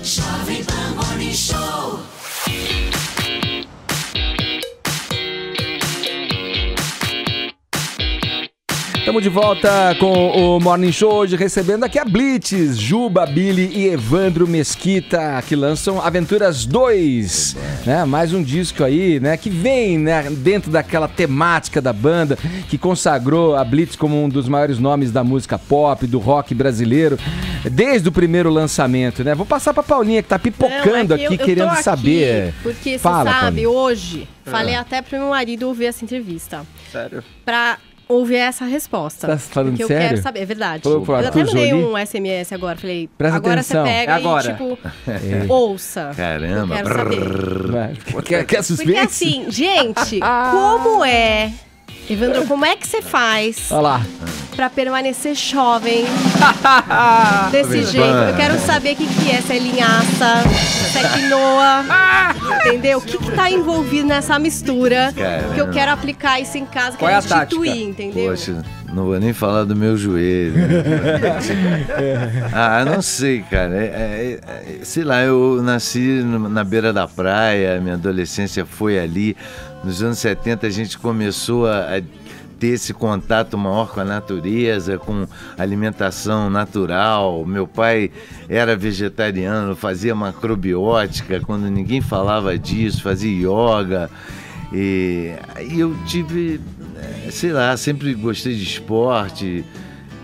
Jovem Pan Morning Show. Estamos de volta com o Morning Show hoje, recebendo aqui a Blitz, Juba, Billy e Evandro Mesquita, que lançam Aventuras 2, né? Mais um disco aí, né? Que vem, né, dentro daquela temática da banda, que consagrou a Blitz como um dos maiores nomes da música pop, do rock brasileiro, desde o primeiro lançamento, né? Vou passar pra Paulinha, que tá pipocando aqui, querendo saber. Porque você Fala, sabe, Paulinha. hoje, falei até pro meu marido ouvir essa entrevista. Sério? Pra ouvir essa resposta. Tá falando porque sério? eu quero saber, é verdade. Falou pro Eu até Arthur mandei Jolie? um SMS agora, falei, Presta agora atenção. você pega É agora. e, tipo, É. ouça. Caramba. Eu quero saber. Quer suspense? Porque assim, gente, como é... Evandro, como é que você faz Olha lá. pra permanecer jovem desse jeito? Eu quero saber o que é, se é linhaça, se é quinoa, entendeu? O que tá envolvido nessa mistura? Caramba. Que eu quero aplicar isso em casa, Qual é a quero instituir, tática? entendeu? Poxa, não vou nem falar do meu joelho. Não sei, cara. Sei lá, eu nasci na beira da praia, minha adolescência foi ali. Nos anos 70 a gente começou a ter esse contato maior com a natureza, com alimentação natural. Meu pai era vegetariano, fazia macrobiótica quando ninguém falava disso, fazia yoga. E eu tive, sei lá, sempre gostei de esporte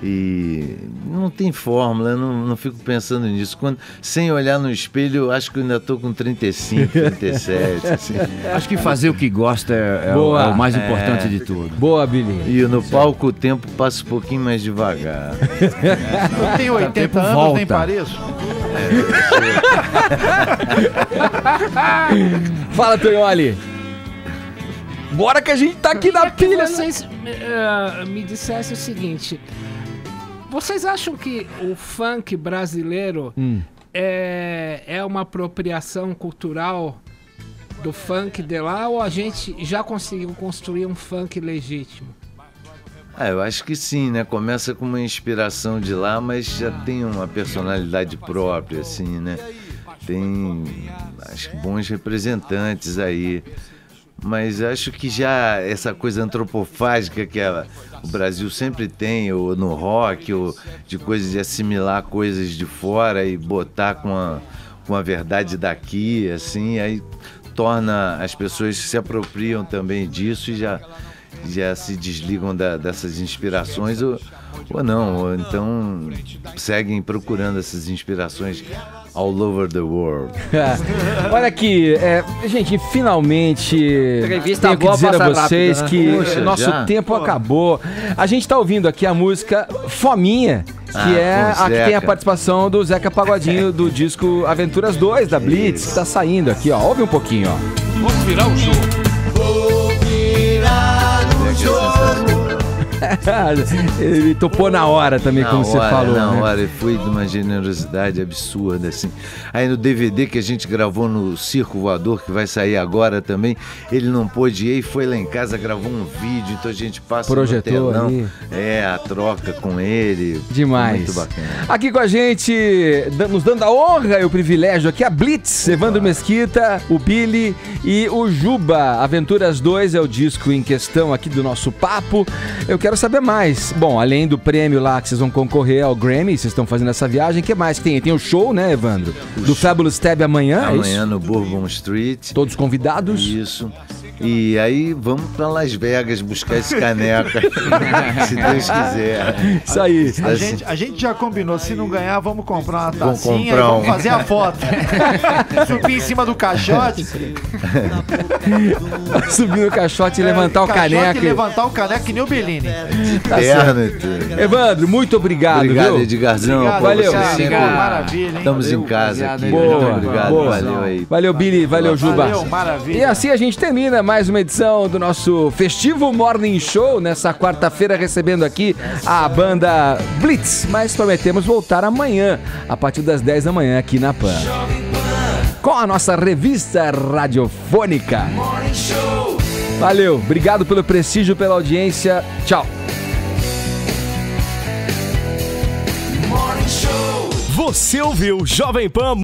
e não tem fórmula, eu não fico pensando nisso. Sem olhar no espelho, eu acho que eu ainda estou com 35, 37. Assim. Acho que fazer o que gosta é Boa. o mais importante de tudo. Boa, Billy. E no palco o tempo passa um pouquinho mais devagar. Eu tenho 80 anos, volta. nem pareço. Fala, Tonholi. Bora que a gente tá aqui na Que pilha. vocês me dissessem o seguinte: vocês acham que o funk brasileiro é uma apropriação cultural do funk de lá, ou a gente já conseguiu construir um funk legítimo? Eu acho que sim, né? Começa com uma inspiração de lá, mas já tem uma personalidade própria, assim, né? Tem, acho que bons representantes aí. Mas acho que já essa coisa antropofágica que o Brasil sempre tem, ou no rock, ou de coisas de assimilar coisas de fora e botar com a verdade daqui, assim, aí torna as pessoas que se apropriam também disso e já se desligam dessas inspirações ou não, ou então seguem procurando essas inspirações all over the world. Olha aqui, gente, finalmente Entrevista tenho que boa, dizer a passa vocês rápido, né? que Poxa, nosso já? tempo acabou. A gente tá ouvindo aqui a música Fominha, que é com a que tem a Zeca. participação do Zeca Pagodinho do disco Aventuras 2 da Blitz, que tá saindo aqui, ó. Ouve um pouquinho, ó. Vamos virar o jogo. Vou virar o jogo. Ele topou na hora também, como você falou. Na né? hora, foi de uma generosidade absurda, assim. Aí no DVD que a gente gravou no Circo Voador, que vai sair agora também, ele não pôde ir e foi lá em casa, gravou um vídeo, então a gente passa Projetou no telão. ali. A troca com ele. Demais. Muito bacana. Aqui com a gente, nos dando a honra e o privilégio aqui, a Blitz, Evandro Mesquita, o Billy e o Juba. Aventuras 2 é o disco em questão aqui do nosso papo. Eu quero saber mais. Bom, além do prêmio lá que vocês vão concorrer ao Grammy, vocês estão fazendo essa viagem, o que mais que tem? Tem o show, né, Evandro? Do Fabulous Tab amanhã, é Amanhã isso? no Bourbon Street. Todos convidados? Isso. E aí vamos pra Las Vegas buscar esse caneco, se Deus quiser. Isso aí. A gente já combinou, se não ganhar, vamos comprar uma Vamos tacinha comprar e vamos um. fazer a foto. Subir em cima do caixote. Subir no caixote e levantar o caneco. E levantar o caneco que nem o Bellini. Tá certo. Evandro, muito obrigado, Obrigado, viu? Edgarzão. Obrigado, valeu. você, Sempre maravilha, hein? Estamos em casa aqui. Boa, Muito obrigado. boa. Valeu aí. Valeu, Billy. Valeu, Juba. Valeu, maravilha. E assim a gente termina mais uma edição do nosso festivo Morning Show, nessa quarta-feira, recebendo aqui a banda Blitz. Mas prometemos voltar amanhã, a partir das 10 da manhã, aqui na PAN, com a nossa revista radiofônica. Valeu, obrigado pelo prestígio, pela audiência. Tchau. Você ouviu Jovem Pan